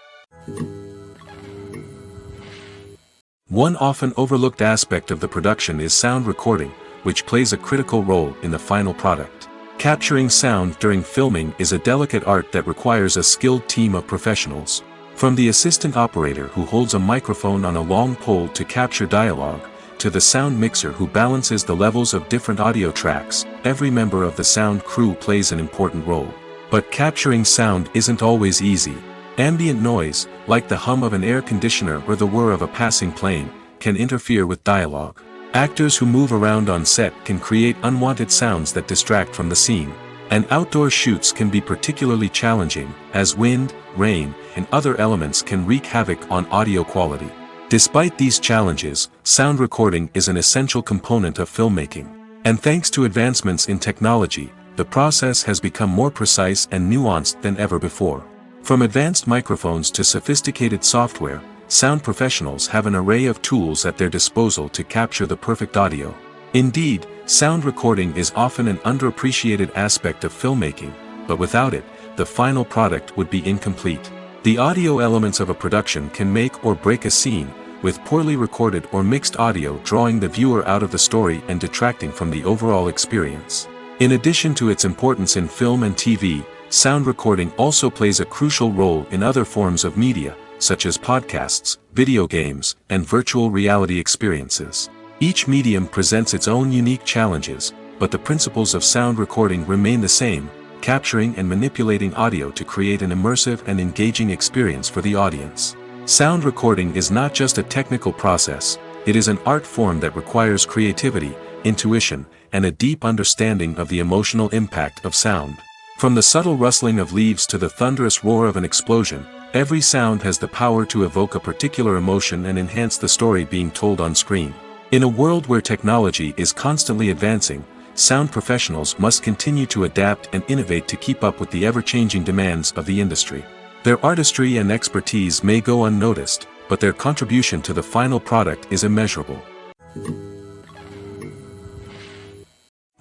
One often overlooked aspect of the production is sound recording, which plays a critical role in the final product. Capturing sound during filming is a delicate art that requires a skilled team of professionals. From the assistant operator who holds a microphone on a long pole to capture dialogue, to the sound mixer who balances the levels of different audio tracks, every member of the sound crew plays an important role. But capturing sound isn't always easy. Ambient noise, like the hum of an air conditioner or the whir of a passing plane, can interfere with dialogue. Actors who move around on set can create unwanted sounds that distract from the scene. And outdoor shoots can be particularly challenging, as wind, rain, and other elements can wreak havoc on audio quality. Despite these challenges, sound recording is an essential component of filmmaking. And thanks to advancements in technology, the process has become more precise and nuanced than ever before. From advanced microphones to sophisticated software, sound professionals have an array of tools at their disposal to capture the perfect audio. Indeed, sound recording is often an underappreciated aspect of filmmaking, but without it, the final product would be incomplete. The audio elements of a production can make or break a scene, with poorly recorded or mixed audio drawing the viewer out of the story and detracting from the overall experience. In addition to its importance in film and TV, sound recording also plays a crucial role in other forms of media, such as podcasts, video games, and virtual reality experiences. Each medium presents its own unique challenges, but the principles of sound recording remain the same, capturing and manipulating audio to create an immersive and engaging experience for the audience. Sound recording is not just a technical process, it is an art form that requires creativity, intuition, and a deep understanding of the emotional impact of sound. From the subtle rustling of leaves to the thunderous roar of an explosion, every sound has the power to evoke a particular emotion and enhance the story being told on screen. In a world where technology is constantly advancing, sound professionals must continue to adapt and innovate to keep up with the ever-changing demands of the industry. Their artistry and expertise may go unnoticed, but their contribution to the final product is immeasurable.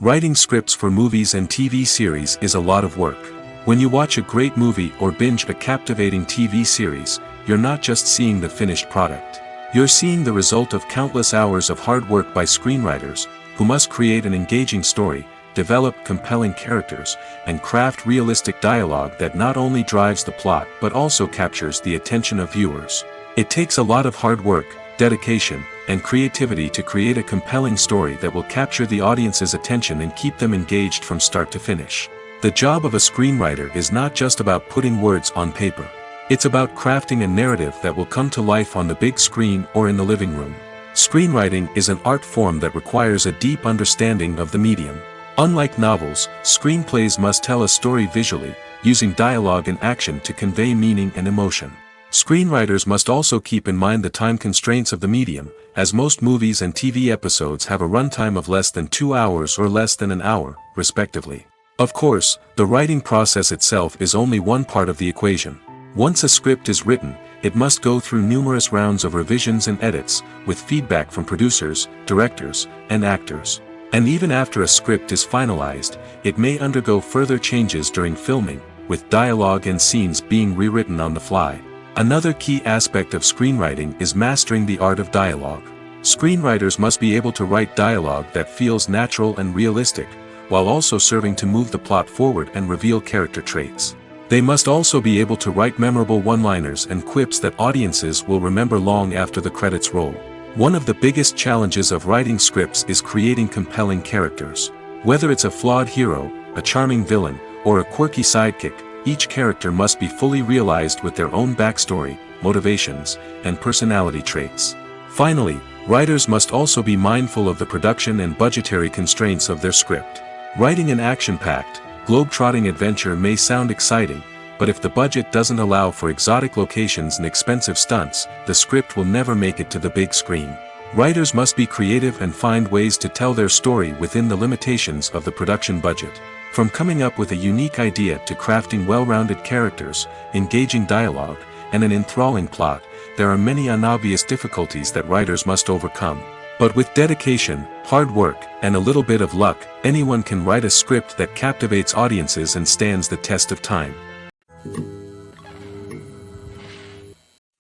Writing scripts for movies and TV series is a lot of work. When you watch a great movie or binge a captivating TV series, you're not just seeing the finished product. You're seeing the result of countless hours of hard work by screenwriters, who must create an engaging story, develop compelling characters, and craft realistic dialogue that not only drives the plot but also captures the attention of viewers. It takes a lot of hard work, dedication, and creativity to create a compelling story that will capture the audience's attention and keep them engaged from start to finish. The job of a screenwriter is not just about putting words on paper. It's about crafting a narrative that will come to life on the big screen or in the living room. Screenwriting is an art form that requires a deep understanding of the medium. Unlike novels, screenplays must tell a story visually, using dialogue and action to convey meaning and emotion. Screenwriters must also keep in mind the time constraints of the medium, as most movies and TV episodes have a runtime of less than 2 hours or less than an hour, respectively. Of course, the writing process itself is only one part of the equation. Once a script is written, it must go through numerous rounds of revisions and edits, with feedback from producers, directors, and actors. And even after a script is finalized, it may undergo further changes during filming, with dialogue and scenes being rewritten on the fly. Another key aspect of screenwriting is mastering the art of dialogue. Screenwriters must be able to write dialogue that feels natural and realistic, while also serving to move the plot forward and reveal character traits. They must also be able to write memorable one-liners and quips that audiences will remember long after the credits roll. One of the biggest challenges of writing scripts is creating compelling characters. Whether it's a flawed hero, a charming villain, or a quirky sidekick, each character must be fully realized with their own backstory, motivations, and personality traits. Finally, writers must also be mindful of the production and budgetary constraints of their script. Writing an action-packed, globe-trotting adventure may sound exciting, but if the budget doesn't allow for exotic locations and expensive stunts, the script will never make it to the big screen. Writers must be creative and find ways to tell their story within the limitations of the production budget. From coming up with a unique idea to crafting well-rounded characters, engaging dialogue, and an enthralling plot, there are many unobvious difficulties that writers must overcome. But with dedication, hard work, and a little bit of luck, anyone can write a script that captivates audiences and stands the test of time.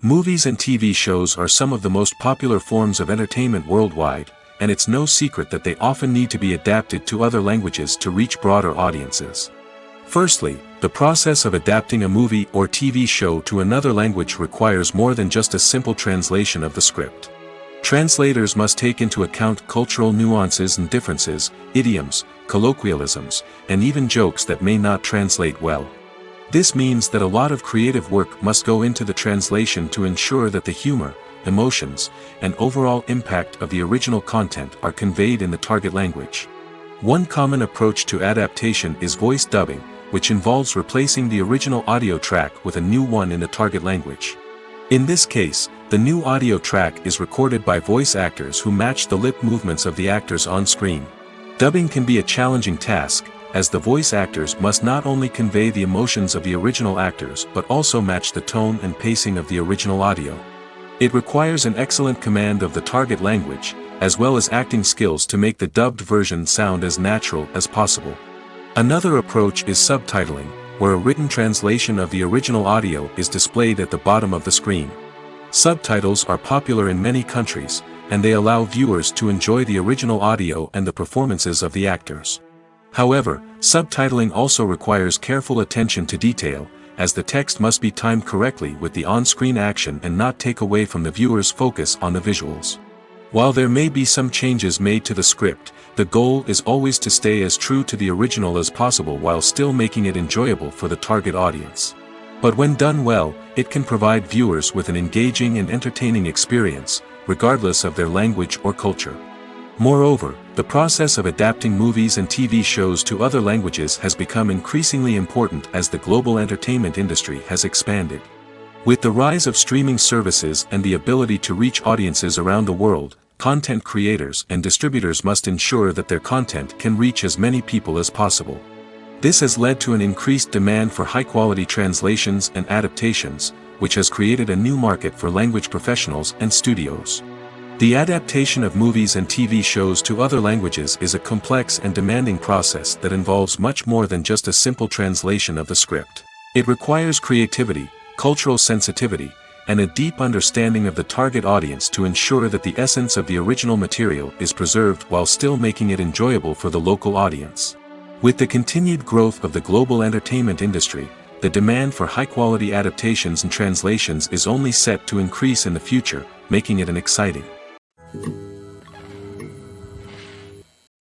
Movies and TV shows are some of the most popular forms of entertainment worldwide, and it's no secret that they often need to be adapted to other languages to reach broader audiences. Firstly, the process of adapting a movie or TV show to another language requires more than just a simple translation of the script. Translators must take into account cultural nuances and differences, idioms, colloquialisms, and even jokes that may not translate well. This means that a lot of creative work must go into the translation to ensure that the humor, emotions, and overall impact of the original content are conveyed in the target language. One common approach to adaptation is voice dubbing, which involves replacing the original audio track with a new one in the target language. In this case, the new audio track is recorded by voice actors who match the lip movements of the actors on screen. Dubbing can be a challenging task, as the voice actors must not only convey the emotions of the original actors but also match the tone and pacing of the original audio. It requires an excellent command of the target language, as well as acting skills to make the dubbed version sound as natural as possible. Another approach is subtitling, where a written translation of the original audio is displayed at the bottom of the screen. Subtitles are popular in many countries, and they allow viewers to enjoy the original audio and the performances of the actors. However, subtitling also requires careful attention to detail, as the text must be timed correctly with the on-screen action and not take away from the viewer's focus on the visuals. While there may be some changes made to the script, the goal is always to stay as true to the original as possible while still making it enjoyable for the target audience. But when done well, it can provide viewers with an engaging and entertaining experience, regardless of their language or culture. Moreover, the process of adapting movies and TV shows to other languages has become increasingly important as the global entertainment industry has expanded. With the rise of streaming services and the ability to reach audiences around the world, content creators and distributors must ensure that their content can reach as many people as possible. This has led to an increased demand for high-quality translations and adaptations, which has created a new market for language professionals and studios. The adaptation of movies and TV shows to other languages is a complex and demanding process that involves much more than just a simple translation of the script. It requires creativity, cultural sensitivity, and a deep understanding of the target audience to ensure that the essence of the original material is preserved while still making it enjoyable for the local audience. With the continued growth of the global entertainment industry, the demand for high-quality adaptations and translations is only set to increase in the future, making it an exciting.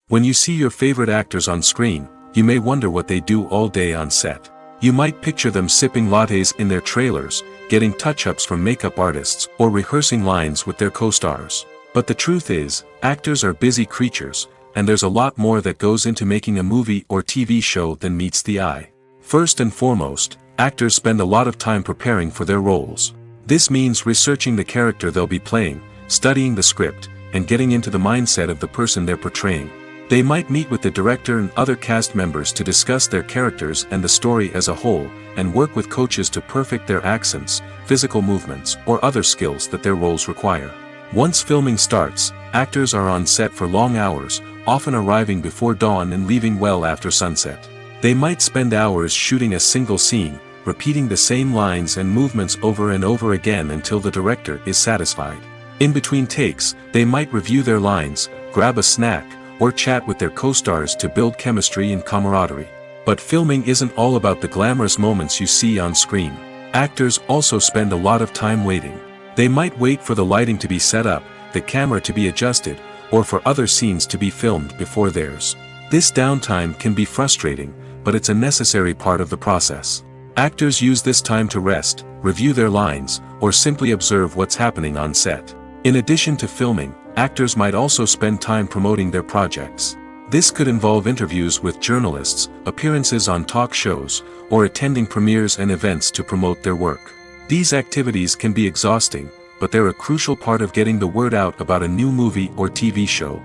When you see your favorite actors on screen, you may wonder what they do all day on set. You might picture them sipping lattes in their trailers, getting touch-ups from makeup artists, or rehearsing lines with their co-stars. But the truth is, actors are busy creatures, and there's a lot more that goes into making a movie or TV show than meets the eye. First and foremost, actors spend a lot of time preparing for their roles. This means researching the character they'll be playing, studying the script, and getting into the mindset of the person they're portraying. They might meet with the director and other cast members to discuss their characters and the story as a whole, and work with coaches to perfect their accents, physical movements, or other skills that their roles require. Once filming starts, actors are on set for long hours, often arriving before dawn and leaving well after sunset. They might spend hours shooting a single scene, repeating the same lines and movements over and over again until the director is satisfied. In between takes, they might review their lines, grab a snack, or chat with their co-stars to build chemistry and camaraderie. But filming isn't all about the glamorous moments you see on screen. Actors also spend a lot of time waiting. They might wait for the lighting to be set up, the camera to be adjusted, or for other scenes to be filmed before theirs. This downtime can be frustrating, but it's a necessary part of the process. Actors use this time to rest, review their lines, or simply observe what's happening on set. In addition to filming, actors might also spend time promoting their projects. This could involve interviews with journalists, appearances on talk shows, or attending premieres and events to promote their work. These activities can be exhausting, but they're a crucial part of getting the word out about a new movie or TV show.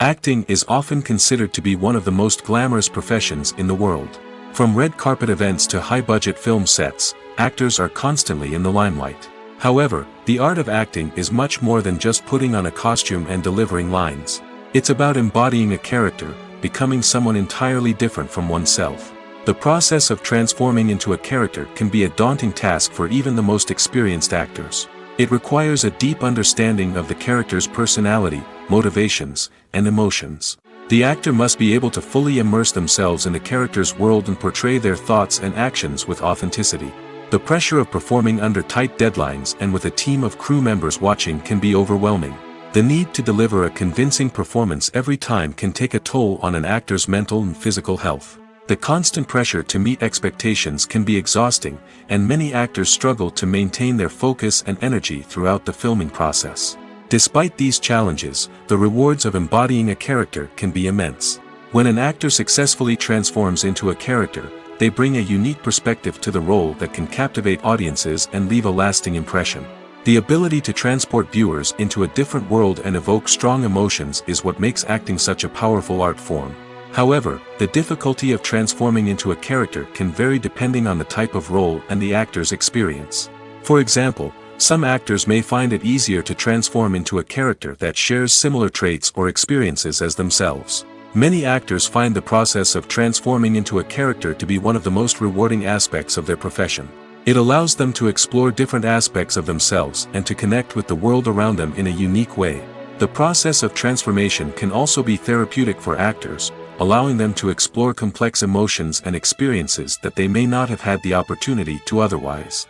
Acting is often considered to be one of the most glamorous professions in the world. From red carpet events to high-budget film sets, actors are constantly in the limelight. However, the art of acting is much more than just putting on a costume and delivering lines. It's about embodying a character, becoming someone entirely different from oneself. The process of transforming into a character can be a daunting task for even the most experienced actors. It requires a deep understanding of the character's personality, motivations, and emotions. The actor must be able to fully immerse themselves in the character's world and portray their thoughts and actions with authenticity. The pressure of performing under tight deadlines and with a team of crew members watching can be overwhelming. The need to deliver a convincing performance every time can take a toll on an actor's mental and physical health. The constant pressure to meet expectations can be exhausting, and many actors struggle to maintain their focus and energy throughout the filming process. Despite these challenges, the rewards of embodying a character can be immense. When an actor successfully transforms into a character, they bring a unique perspective to the role that can captivate audiences and leave a lasting impression. The ability to transport viewers into a different world and evoke strong emotions is what makes acting such a powerful art form. However, the difficulty of transforming into a character can vary depending on the type of role and the actor's experience. For example, some actors may find it easier to transform into a character that shares similar traits or experiences as themselves. Many actors find the process of transforming into a character to be one of the most rewarding aspects of their profession. It allows them to explore different aspects of themselves and to connect with the world around them in a unique way. The process of transformation can also be therapeutic for actors, allowing them to explore complex emotions and experiences that they may not have had the opportunity to otherwise.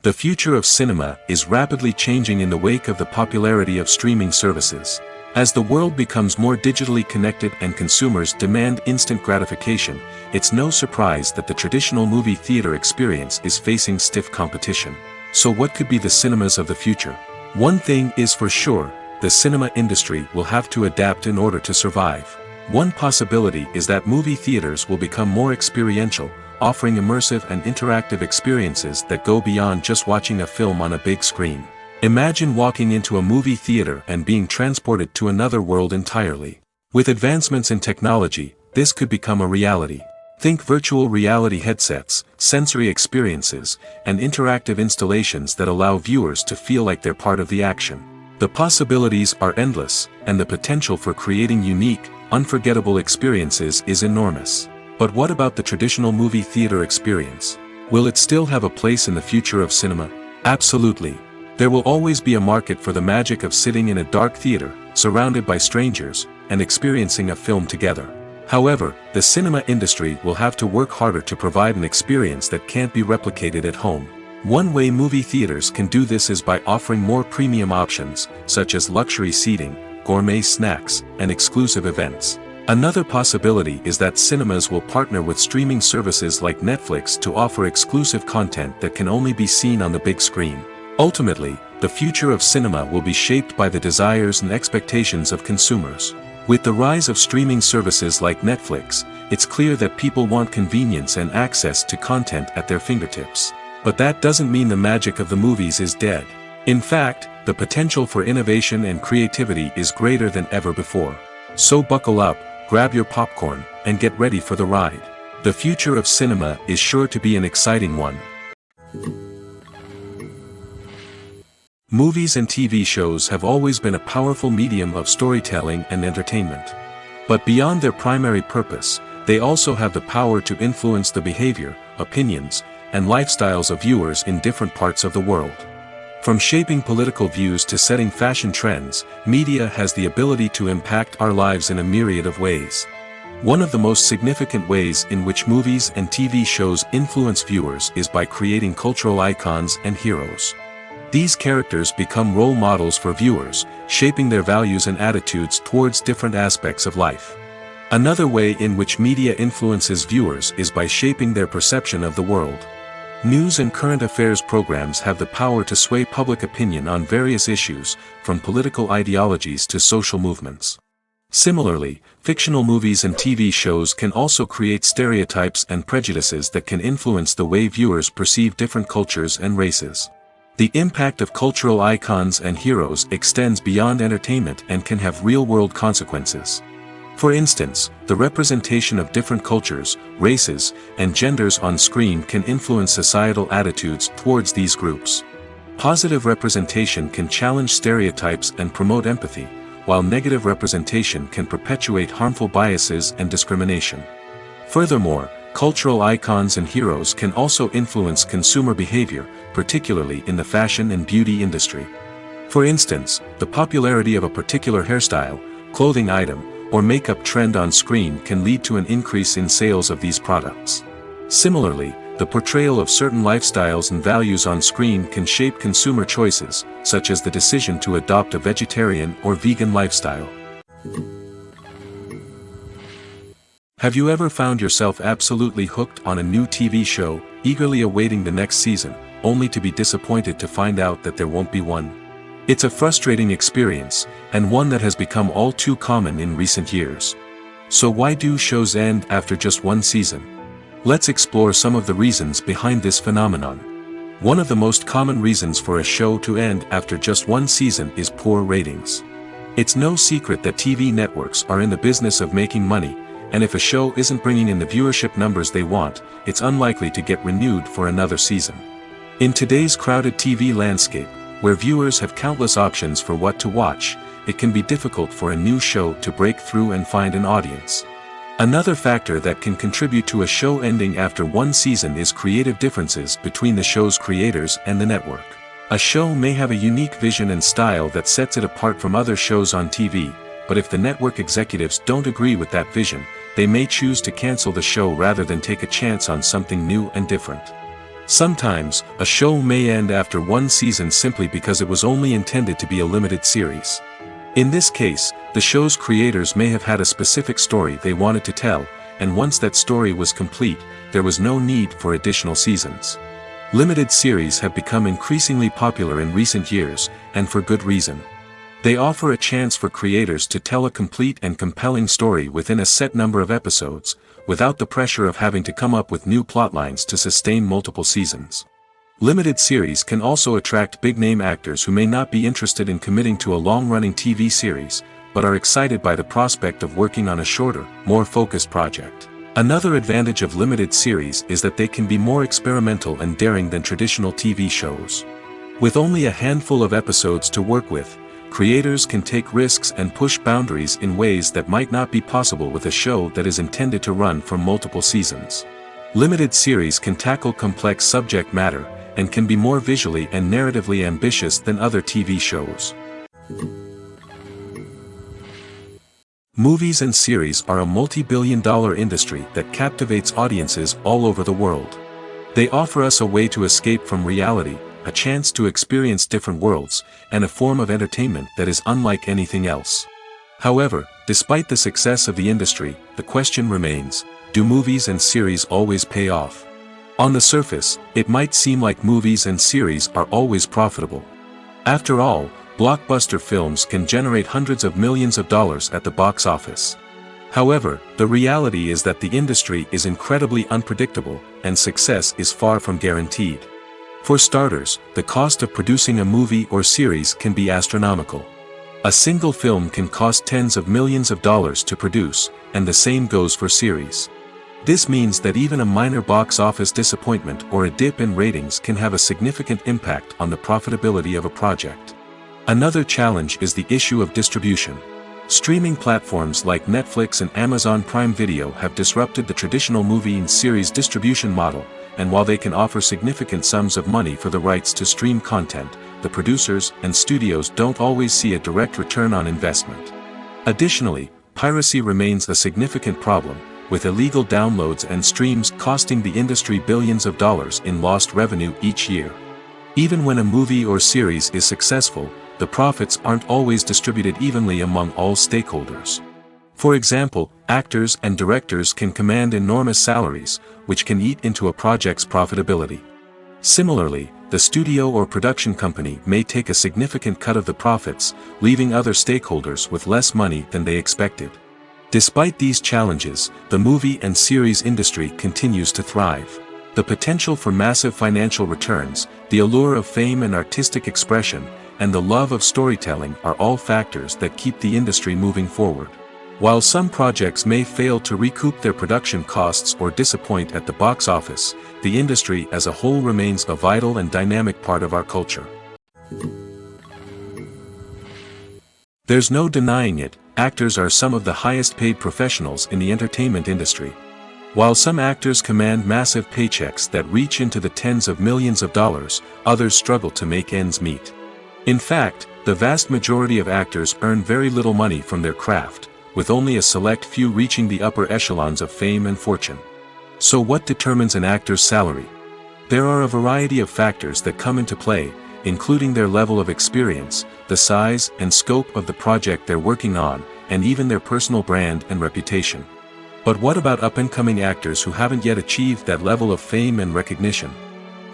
The future of cinema is rapidly changing in the wake of the popularity of streaming services. As the world becomes more digitally connected and consumers demand instant gratification, it's no surprise that the traditional movie theater experience is facing stiff competition. So what could be the cinemas of the future? One thing is for sure, the cinema industry will have to adapt in order to survive. One possibility is that movie theaters will become more experiential, offering immersive and interactive experiences that go beyond just watching a film on a big screen. Imagine walking into a movie theater and being transported to another world entirely. With advancements in technology, this could become a reality. Think virtual reality headsets, sensory experiences, and interactive installations that allow viewers to feel like they're part of the action. The possibilities are endless, and the potential for creating unique, unforgettable experiences is enormous. But what about the traditional movie theater experience? Will it still have a place in the future of cinema? Absolutely. There will always be a market for the magic of sitting in a dark theater, surrounded by strangers, and experiencing a film together. However, the cinema industry will have to work harder to provide an experience that can't be replicated at home. One way movie theaters can do this is by offering more premium options, such as luxury seating, gourmet snacks, and exclusive events. Another possibility is that cinemas will partner with streaming services like Netflix to offer exclusive content that can only be seen on the big screen. Ultimately, the future of cinema will be shaped by the desires and expectations of consumers. With the rise of streaming services like Netflix, it's clear that people want convenience and access to content at their fingertips. But that doesn't mean the magic of the movies is dead. In fact, the potential for innovation and creativity is greater than ever before. So buckle up, grab your popcorn, and get ready for the ride. The future of cinema is sure to be an exciting one. Movies and TV shows have always been a powerful medium of storytelling and entertainment. But beyond their primary purpose, they also have the power to influence the behavior, opinions, and lifestyles of viewers in different parts of the world. From shaping political views to setting fashion trends, media has the ability to impact our lives in a myriad of ways. One of the most significant ways in which movies and TV shows influence viewers is by creating cultural icons and heroes. These characters become role models for viewers, shaping their values and attitudes towards different aspects of life. Another way in which media influences viewers is by shaping their perception of the world. News and current affairs programs have the power to sway public opinion on various issues, from political ideologies to social movements. Similarly, fictional movies and TV shows can also create stereotypes and prejudices that can influence the way viewers perceive different cultures and races. The impact of cultural icons and heroes extends beyond entertainment and can have real-world consequences. For instance, the representation of different cultures, races, and genders on screen can influence societal attitudes towards these groups. Positive representation can challenge stereotypes and promote empathy, while negative representation can perpetuate harmful biases and discrimination. Furthermore, cultural icons and heroes can also influence consumer behavior, particularly in the fashion and beauty industry. For instance, the popularity of a particular hairstyle, clothing item, or makeup trend on screen can lead to an increase in sales of these products. Similarly, the portrayal of certain lifestyles and values on screen can shape consumer choices, such as the decision to adopt a vegetarian or vegan lifestyle. Have you ever found yourself absolutely hooked on a new TV show, eagerly awaiting the next season, only to be disappointed to find out that there won't be one? It's a frustrating experience, and one that has become all too common in recent years. So why do shows end after just one season? Let's explore some of the reasons behind this phenomenon. One of the most common reasons for a show to end after just one season is poor ratings. It's no secret that TV networks are in the business of making money, and if a show isn't bringing in the viewership numbers they want, it's unlikely to get renewed for another season. In today's crowded TV landscape, where viewers have countless options for what to watch, it can be difficult for a new show to break through and find an audience. Another factor that can contribute to a show ending after one season is creative differences between the show's creators and the network. A show may have a unique vision and style that sets it apart from other shows on TV, but if the network executives don't agree with that vision, they may choose to cancel the show rather than take a chance on something new and different. Sometimes, a show may end after one season simply because it was only intended to be a limited series. In this case, the show's creators may have had a specific story they wanted to tell, and once that story was complete, there was no need for additional seasons. Limited series have become increasingly popular in recent years, and for good reason. They offer a chance for creators to tell a complete and compelling story within a set number of episodes, without the pressure of having to come up with new plotlines to sustain multiple seasons. Limited series can also attract big-name actors who may not be interested in committing to a long-running TV series, but are excited by the prospect of working on a shorter, more focused project. Another advantage of limited series is that they can be more experimental and daring than traditional TV shows. With only a handful of episodes to work with, creators can take risks and push boundaries in ways that might not be possible with a show that is intended to run for multiple seasons. Limited series can tackle complex subject matter, and can be more visually and narratively ambitious than other TV shows. Movies and series are a multi-billion-dollar industry that captivates audiences all over the world. They offer us a way to escape from reality, a chance to experience different worlds, and a form of entertainment that is unlike anything else. However, despite the success of the industry, the question remains, do movies and series always pay off? On the surface, it might seem like movies and series are always profitable. After all, blockbuster films can generate hundreds of millions of dollars at the box office. However, the reality is that the industry is incredibly unpredictable, and success is far from guaranteed. For starters, the cost of producing a movie or series can be astronomical. A single film can cost tens of millions of dollars to produce, and the same goes for series. This means that even a minor box office disappointment or a dip in ratings can have a significant impact on the profitability of a project. Another challenge is the issue of distribution. Streaming platforms like Netflix and Amazon Prime Video have disrupted the traditional movie and series distribution model, and while they can offer significant sums of money for the rights to stream content, the producers and studios don't always see a direct return on investment. Additionally, piracy remains a significant problem, with illegal downloads and streams costing the industry billions of dollars in lost revenue each year. Even when a movie or series is successful, the profits aren't always distributed evenly among all stakeholders. For example, actors and directors can command enormous salaries, which can eat into a project's profitability. Similarly, the studio or production company may take a significant cut of the profits, leaving other stakeholders with less money than they expected. Despite these challenges, the movie and series industry continues to thrive. The potential for massive financial returns, the allure of fame and artistic expression, and the love of storytelling are all factors that keep the industry moving forward. While some projects may fail to recoup their production costs or disappoint at the box office, the industry as a whole remains a vital and dynamic part of our culture. There's no denying it, actors are some of the highest paid professionals in the entertainment industry. While some actors command massive paychecks that reach into the tens of millions of dollars, others struggle to make ends meet. In fact, the vast majority of actors earn very little money from their craft, with only a select few reaching the upper echelons of fame and fortune. So what determines an actor's salary? There are a variety of factors that come into play, including their level of experience, the size and scope of the project they're working on, and even their personal brand and reputation. But what about up-and-coming actors who haven't yet achieved that level of fame and recognition?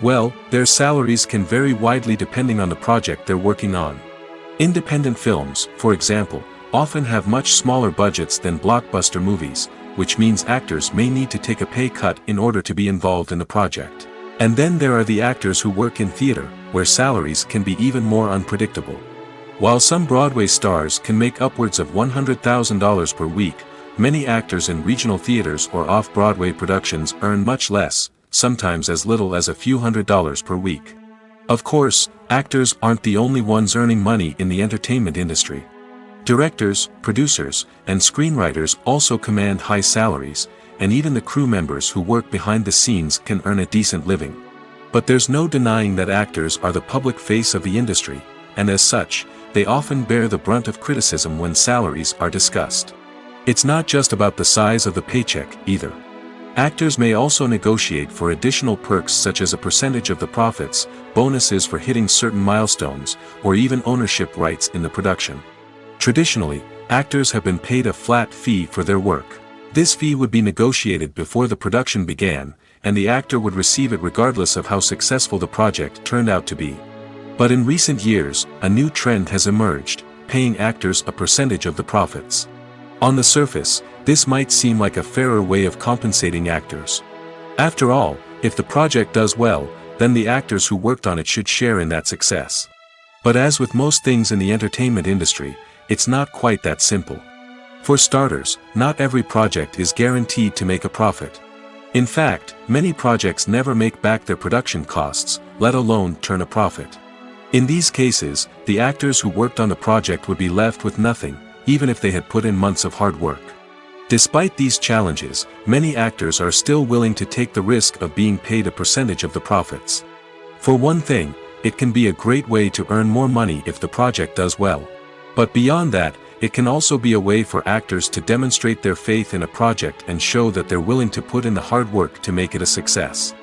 Well, their salaries can vary widely depending on the project they're working on. Independent films, for example, often have much smaller budgets than blockbuster movies, which means actors may need to take a pay cut in order to be involved in the project. And then there are the actors who work in theater, where salaries can be even more unpredictable. While some Broadway stars can make upwards of $100,000 per week, many actors in regional theaters or off-Broadway productions earn much less, sometimes as little as a few $100s per week. Of course, actors aren't the only ones earning money in the entertainment industry. Directors, producers, and screenwriters also command high salaries, and even the crew members who work behind the scenes can earn a decent living. But there's no denying that actors are the public face of the industry, and as such, they often bear the brunt of criticism when salaries are discussed. It's not just about the size of the paycheck, either. Actors may also negotiate for additional perks such as a percentage of the profits, bonuses for hitting certain milestones, or even ownership rights in the production. Traditionally, actors have been paid a flat fee for their work. This fee would be negotiated before the production began, and the actor would receive it regardless of how successful the project turned out to be. But in recent years, a new trend has emerged, paying actors a percentage of the profits. On the surface, this might seem like a fairer way of compensating actors. After all, if the project does well, then the actors who worked on it should share in that success. But as with most things in the entertainment industry, it's not quite that simple. For starters, not every project is guaranteed to make a profit. In fact, many projects never make back their production costs, let alone turn a profit. In these cases, the actors who worked on the project would be left with nothing, even if they had put in months of hard work. Despite these challenges, many actors are still willing to take the risk of being paid a percentage of the profits. For one thing, it can be a great way to earn more money if the project does well. But beyond that, it can also be a way for actors to demonstrate their faith in a project and show that they're willing to put in the hard work to make it a success.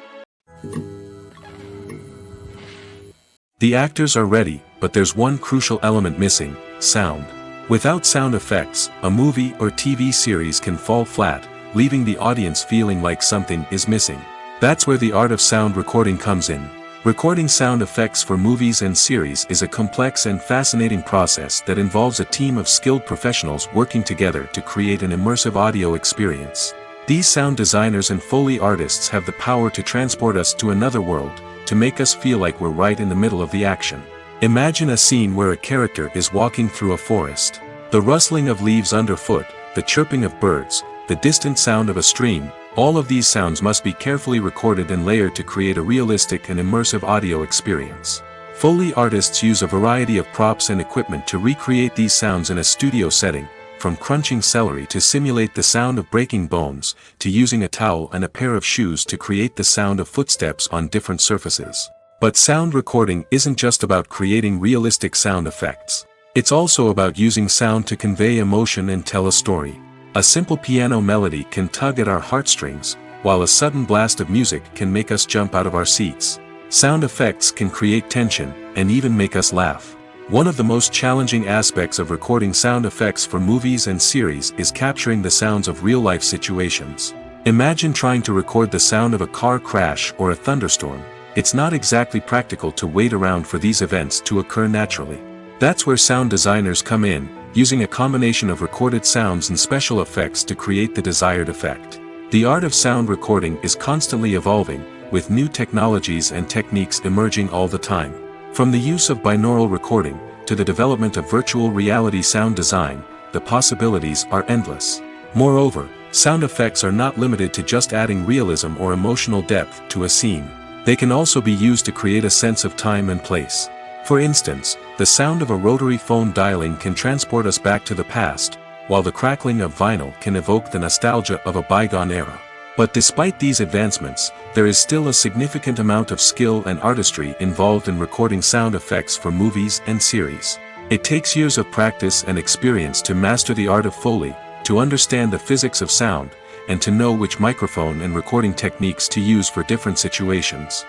The actors are ready, but there's one crucial element missing: sound. Without sound effects, a movie or TV series can fall flat, leaving the audience feeling like something is missing. That's where the art of sound recording comes in. Recording sound effects for movies and series is a complex and fascinating process that involves a team of skilled professionals working together to create an immersive audio experience. These sound designers and Foley artists have the power to transport us to another world, to make us feel like we're right in the middle of the action. Imagine a scene where a character is walking through a forest. The rustling of leaves underfoot, the chirping of birds, the distant sound of a stream, all of these sounds must be carefully recorded and layered to create a realistic and immersive audio experience. Foley artists use a variety of props and equipment to recreate these sounds in a studio setting, from crunching celery to simulate the sound of breaking bones, to using a towel and a pair of shoes to create the sound of footsteps on different surfaces. But sound recording isn't just about creating realistic sound effects. It's also about using sound to convey emotion and tell a story. A simple piano melody can tug at our heartstrings, while a sudden blast of music can make us jump out of our seats. Sound effects can create tension, and even make us laugh. One of the most challenging aspects of recording sound effects for movies and series is capturing the sounds of real-life situations. Imagine trying to record the sound of a car crash or a thunderstorm. It's not exactly practical to wait around for these events to occur naturally. That's where sound designers come in, using a combination of recorded sounds and special effects to create the desired effect. The art of sound recording is constantly evolving, with new technologies and techniques emerging all the time. From the use of binaural recording, to the development of virtual reality sound design, the possibilities are endless. Moreover, sound effects are not limited to just adding realism or emotional depth to a scene. They can also be used to create a sense of time and place. For instance, the sound of a rotary phone dialing can transport us back to the past, while the crackling of vinyl can evoke the nostalgia of a bygone era. But despite these advancements, there is still a significant amount of skill and artistry involved in recording sound effects for movies and series. It takes years of practice and experience to master the art of Foley, to understand the physics of sound, and to know which microphone and recording techniques to use for different situations.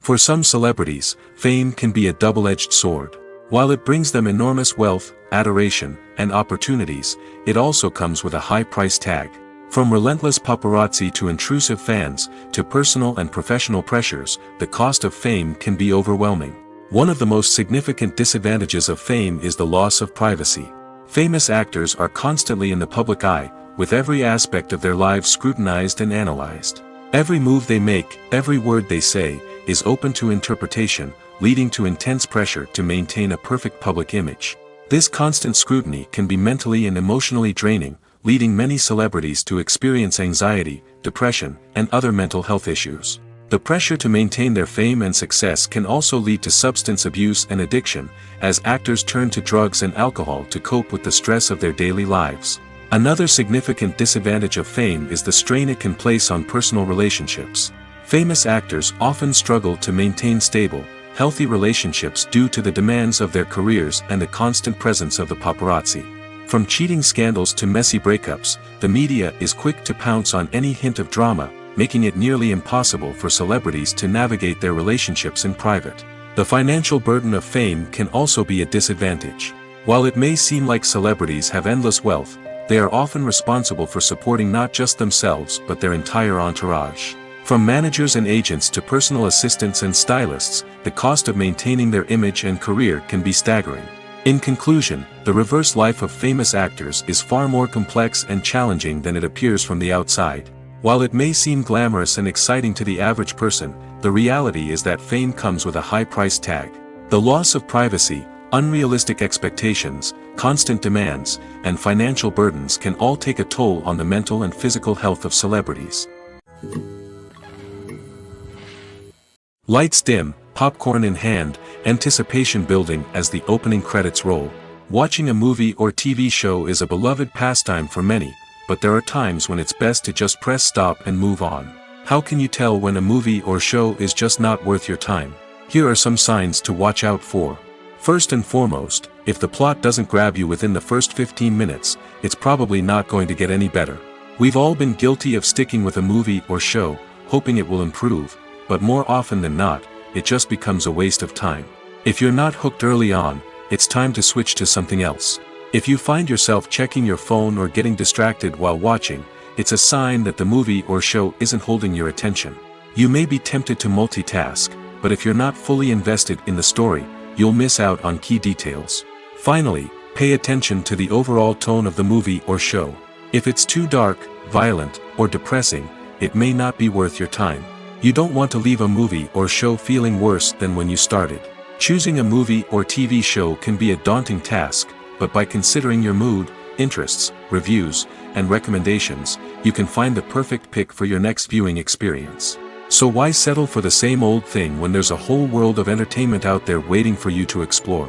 For some celebrities, fame can be a double-edged sword. While it brings them enormous wealth, adoration, and opportunities, it also comes with a high price tag. From relentless paparazzi to intrusive fans, to personal and professional pressures, the cost of fame can be overwhelming. One of the most significant disadvantages of fame is the loss of privacy. Famous actors are constantly in the public eye, with every aspect of their lives scrutinized and analyzed. Every move they make, every word they say, is open to interpretation, leading to intense pressure to maintain a perfect public image. This constant scrutiny can be mentally and emotionally draining, leading many celebrities to experience anxiety, depression, and other mental health issues. The pressure to maintain their fame and success can also lead to substance abuse and addiction, as actors turn to drugs and alcohol to cope with the stress of their daily lives. Another significant disadvantage of fame is the strain it can place on personal relationships. Famous actors often struggle to maintain stable, healthy relationships due to the demands of their careers and the constant presence of the paparazzi. From cheating scandals to messy breakups, the media is quick to pounce on any hint of drama, making it nearly impossible for celebrities to navigate their relationships in private. The financial burden of fame can also be a disadvantage. While it may seem like celebrities have endless wealth, they are often responsible for supporting not just themselves but their entire entourage. From managers and agents to personal assistants and stylists, the cost of maintaining their image and career can be staggering. In conclusion, the reverse life of famous actors is far more complex and challenging than it appears from the outside. While it may seem glamorous and exciting to the average person, the reality is that fame comes with a high price tag. The loss of privacy, unrealistic expectations, constant demands, and financial burdens can all take a toll on the mental and physical health of celebrities. Lights dim, popcorn in hand, anticipation building as the opening credits roll. Watching a movie or TV show is a beloved pastime for many, but there are times when it's best to just press stop and move on. How can you tell when a movie or show is just not worth your time? Here are some signs to watch out for. First and foremost, if the plot doesn't grab you within the first 15 minutes, it's probably not going to get any better. We've all been guilty of sticking with a movie or show, hoping it will improve, but more often than not, it just becomes a waste of time. If you're not hooked early on, it's time to switch to something else. If you find yourself checking your phone or getting distracted while watching, it's a sign that the movie or show isn't holding your attention. You may be tempted to multitask, but if you're not fully invested in the story, you'll miss out on key details. Finally, pay attention to the overall tone of the movie or show. If it's too dark, violent, or depressing, it may not be worth your time. You don't want to leave a movie or show feeling worse than when you started. Choosing a movie or TV show can be a daunting task, but by considering your mood, interests, reviews, and recommendations, you can find the perfect pick for your next viewing experience. So why settle for the same old thing when there's a whole world of entertainment out there waiting for you to explore?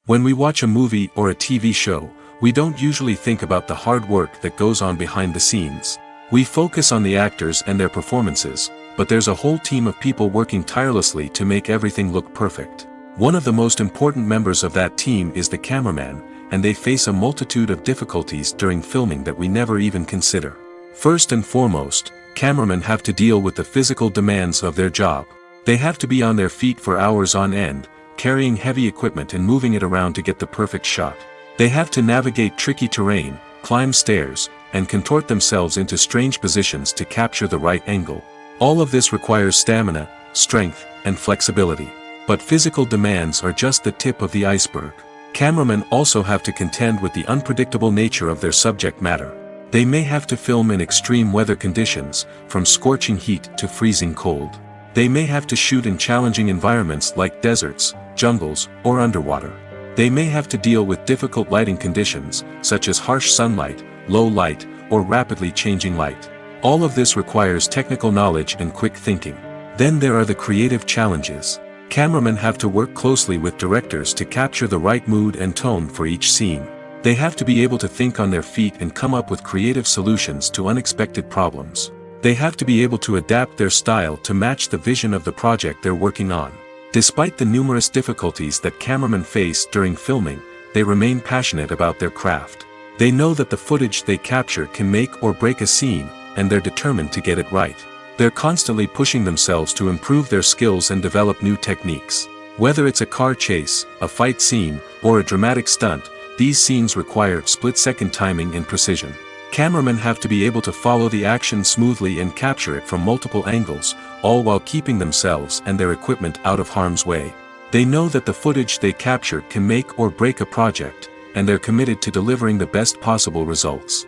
When we watch a movie or a TV show, we don't usually think about the hard work that goes on behind the scenes. We focus on the actors and their performances, but there's a whole team of people working tirelessly to make everything look perfect. One of the most important members of that team is the cameraman, and they face a multitude of difficulties during filming that we never even consider. First and foremost, cameramen have to deal with the physical demands of their job. They have to be on their feet for hours on end, carrying heavy equipment and moving it around to get the perfect shot. They have to navigate tricky terrain, climb stairs, and contort themselves into strange positions to capture the right angle. All of this requires stamina, strength, and flexibility. But physical demands are just the tip of the iceberg. Cameramen also have to contend with the unpredictable nature of their subject matter. They may have to film in extreme weather conditions, from scorching heat to freezing cold. They may have to shoot in challenging environments like deserts, jungles, or underwater. They may have to deal with difficult lighting conditions, such as harsh sunlight, low light, or rapidly changing light. All of this requires technical knowledge and quick thinking. Then there are the creative challenges. Cameramen have to work closely with directors to capture the right mood and tone for each scene. They have to be able to think on their feet and come up with creative solutions to unexpected problems. They have to be able to adapt their style to match the vision of the project they're working on. Despite the numerous difficulties that cameramen face during filming, they remain passionate about their craft. They know that the footage they capture can make or break a scene, and they're determined to get it right. They're constantly pushing themselves to improve their skills and develop new techniques. Whether it's a car chase, a fight scene, or a dramatic stunt, these scenes require split-second timing and precision. Cameramen have to be able to follow the action smoothly and capture it from multiple angles, all while keeping themselves and their equipment out of harm's way. They know that the footage they capture can make or break a project, and they're committed to delivering the best possible results.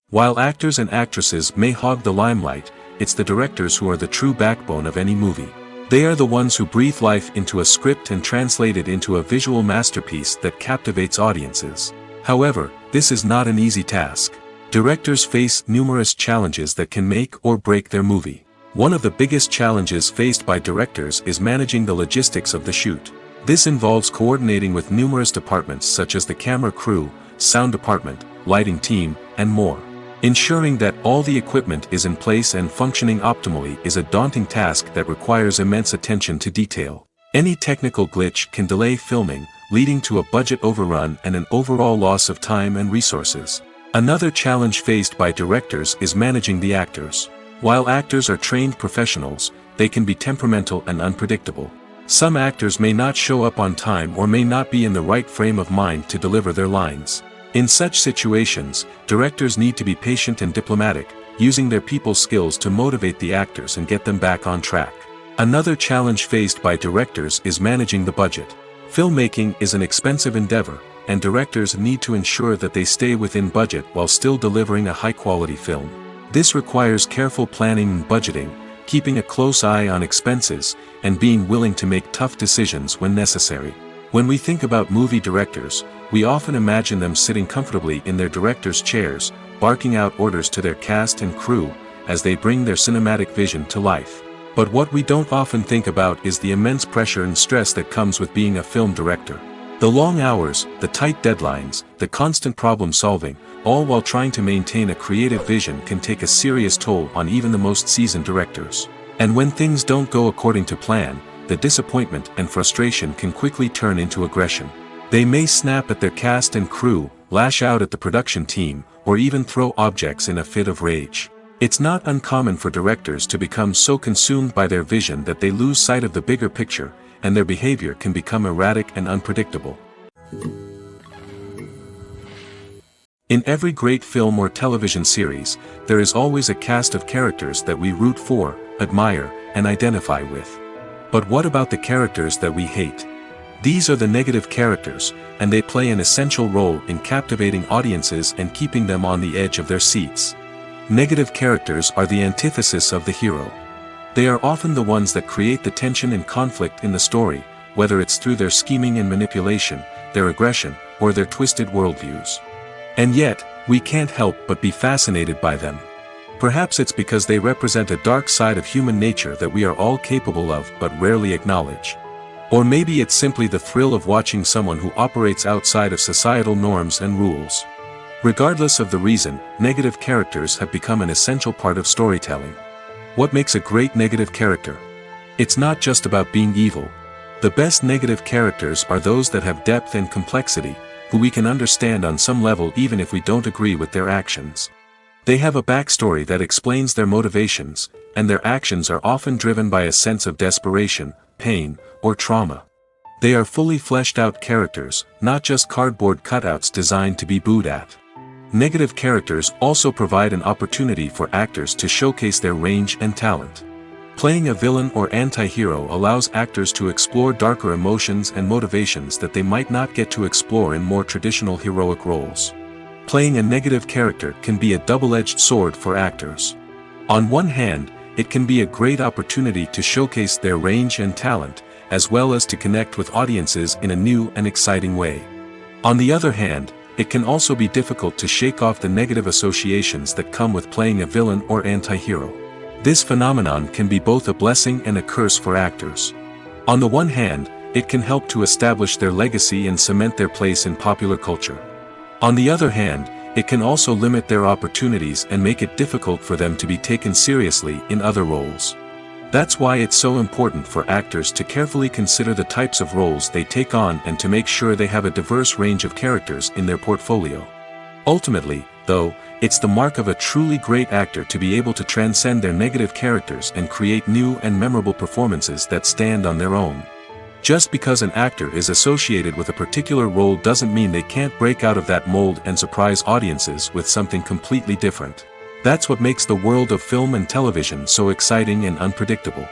While actors and actresses may hog the limelight, it's the directors who are the true backbone of any movie. They are the ones who breathe life into a script and translate it into a visual masterpiece that captivates audiences. However, this is not an easy task. Directors face numerous challenges that can make or break their movie. One of the biggest challenges faced by directors is managing the logistics of the shoot. This involves coordinating with numerous departments such as the camera crew, sound department, lighting team, and more. Ensuring that all the equipment is in place and functioning optimally is a daunting task that requires immense attention to detail. Any technical glitch can delay filming, leading to a budget overrun and an overall loss of time and resources. Another challenge faced by directors is managing the actors. While actors are trained professionals, they can be temperamental and unpredictable. Some actors may not show up on time or may not be in the right frame of mind to deliver their lines. In such situations, directors need to be patient and diplomatic, using their people skills to motivate the actors and get them back on track. Another challenge faced by directors is managing the budget. Filmmaking is an expensive endeavor, and directors need to ensure that they stay within budget while still delivering a high-quality film. This requires careful planning and budgeting, keeping a close eye on expenses, and being willing to make tough decisions when necessary. When we think about movie directors, we often imagine them sitting comfortably in their director's chairs, barking out orders to their cast and crew, as they bring their cinematic vision to life. But what we don't often think about is the immense pressure and stress that comes with being a film director. The long hours, the tight deadlines, the constant problem solving, all while trying to maintain a creative vision can take a serious toll on even the most seasoned directors. And when things don't go according to plan, the disappointment and frustration can quickly turn into aggression. They may snap at their cast and crew, lash out at the production team, or even throw objects in a fit of rage. It's not uncommon for directors to become so consumed by their vision that they lose sight of the bigger picture, and their behavior can become erratic and unpredictable. In every great film or television series, there is always a cast of characters that we root for, admire, and identify with. But what about the characters that we hate? These are the negative characters, and they play an essential role in captivating audiences and keeping them on the edge of their seats. Negative characters are the antithesis of the hero. They are often the ones that create the tension and conflict in the story, whether it's through their scheming and manipulation, their aggression, or their twisted worldviews. And yet, we can't help but be fascinated by them. Perhaps it's because they represent a dark side of human nature that we are all capable of but rarely acknowledge. Or maybe it's simply the thrill of watching someone who operates outside of societal norms and rules. Regardless of the reason, negative characters have become an essential part of storytelling. What makes a great negative character? It's not just about being evil. The best negative characters are those that have depth and complexity, who we can understand on some level even if we don't agree with their actions. They have a backstory that explains their motivations, and their actions are often driven by a sense of desperation, pain, or trauma. They are fully fleshed out characters, not just cardboard cutouts designed to be booed at. Negative characters also provide an opportunity for actors to showcase their range and talent. Playing a villain or anti-hero allows actors to explore darker emotions and motivations that they might not get to explore in more traditional heroic roles. Playing a negative character can be a double-edged sword for actors. On one hand, it can be a great opportunity to showcase their range and talent, as well as to connect with audiences in a new and exciting way. On the other hand, it can also be difficult to shake off the negative associations that come with playing a villain or anti-hero. This phenomenon can be both a blessing and a curse for actors. On the one hand, it can help to establish their legacy and cement their place in popular culture. On the other hand, it can also limit their opportunities and make it difficult for them to be taken seriously in other roles. That's why it's so important for actors to carefully consider the types of roles they take on and to make sure they have a diverse range of characters in their portfolio. Ultimately, though, it's the mark of a truly great actor to be able to transcend their negative characters and create new and memorable performances that stand on their own. Just because an actor is associated with a particular role doesn't mean they can't break out of that mold and surprise audiences with something completely different. That's what makes the world of film and television so exciting and unpredictable.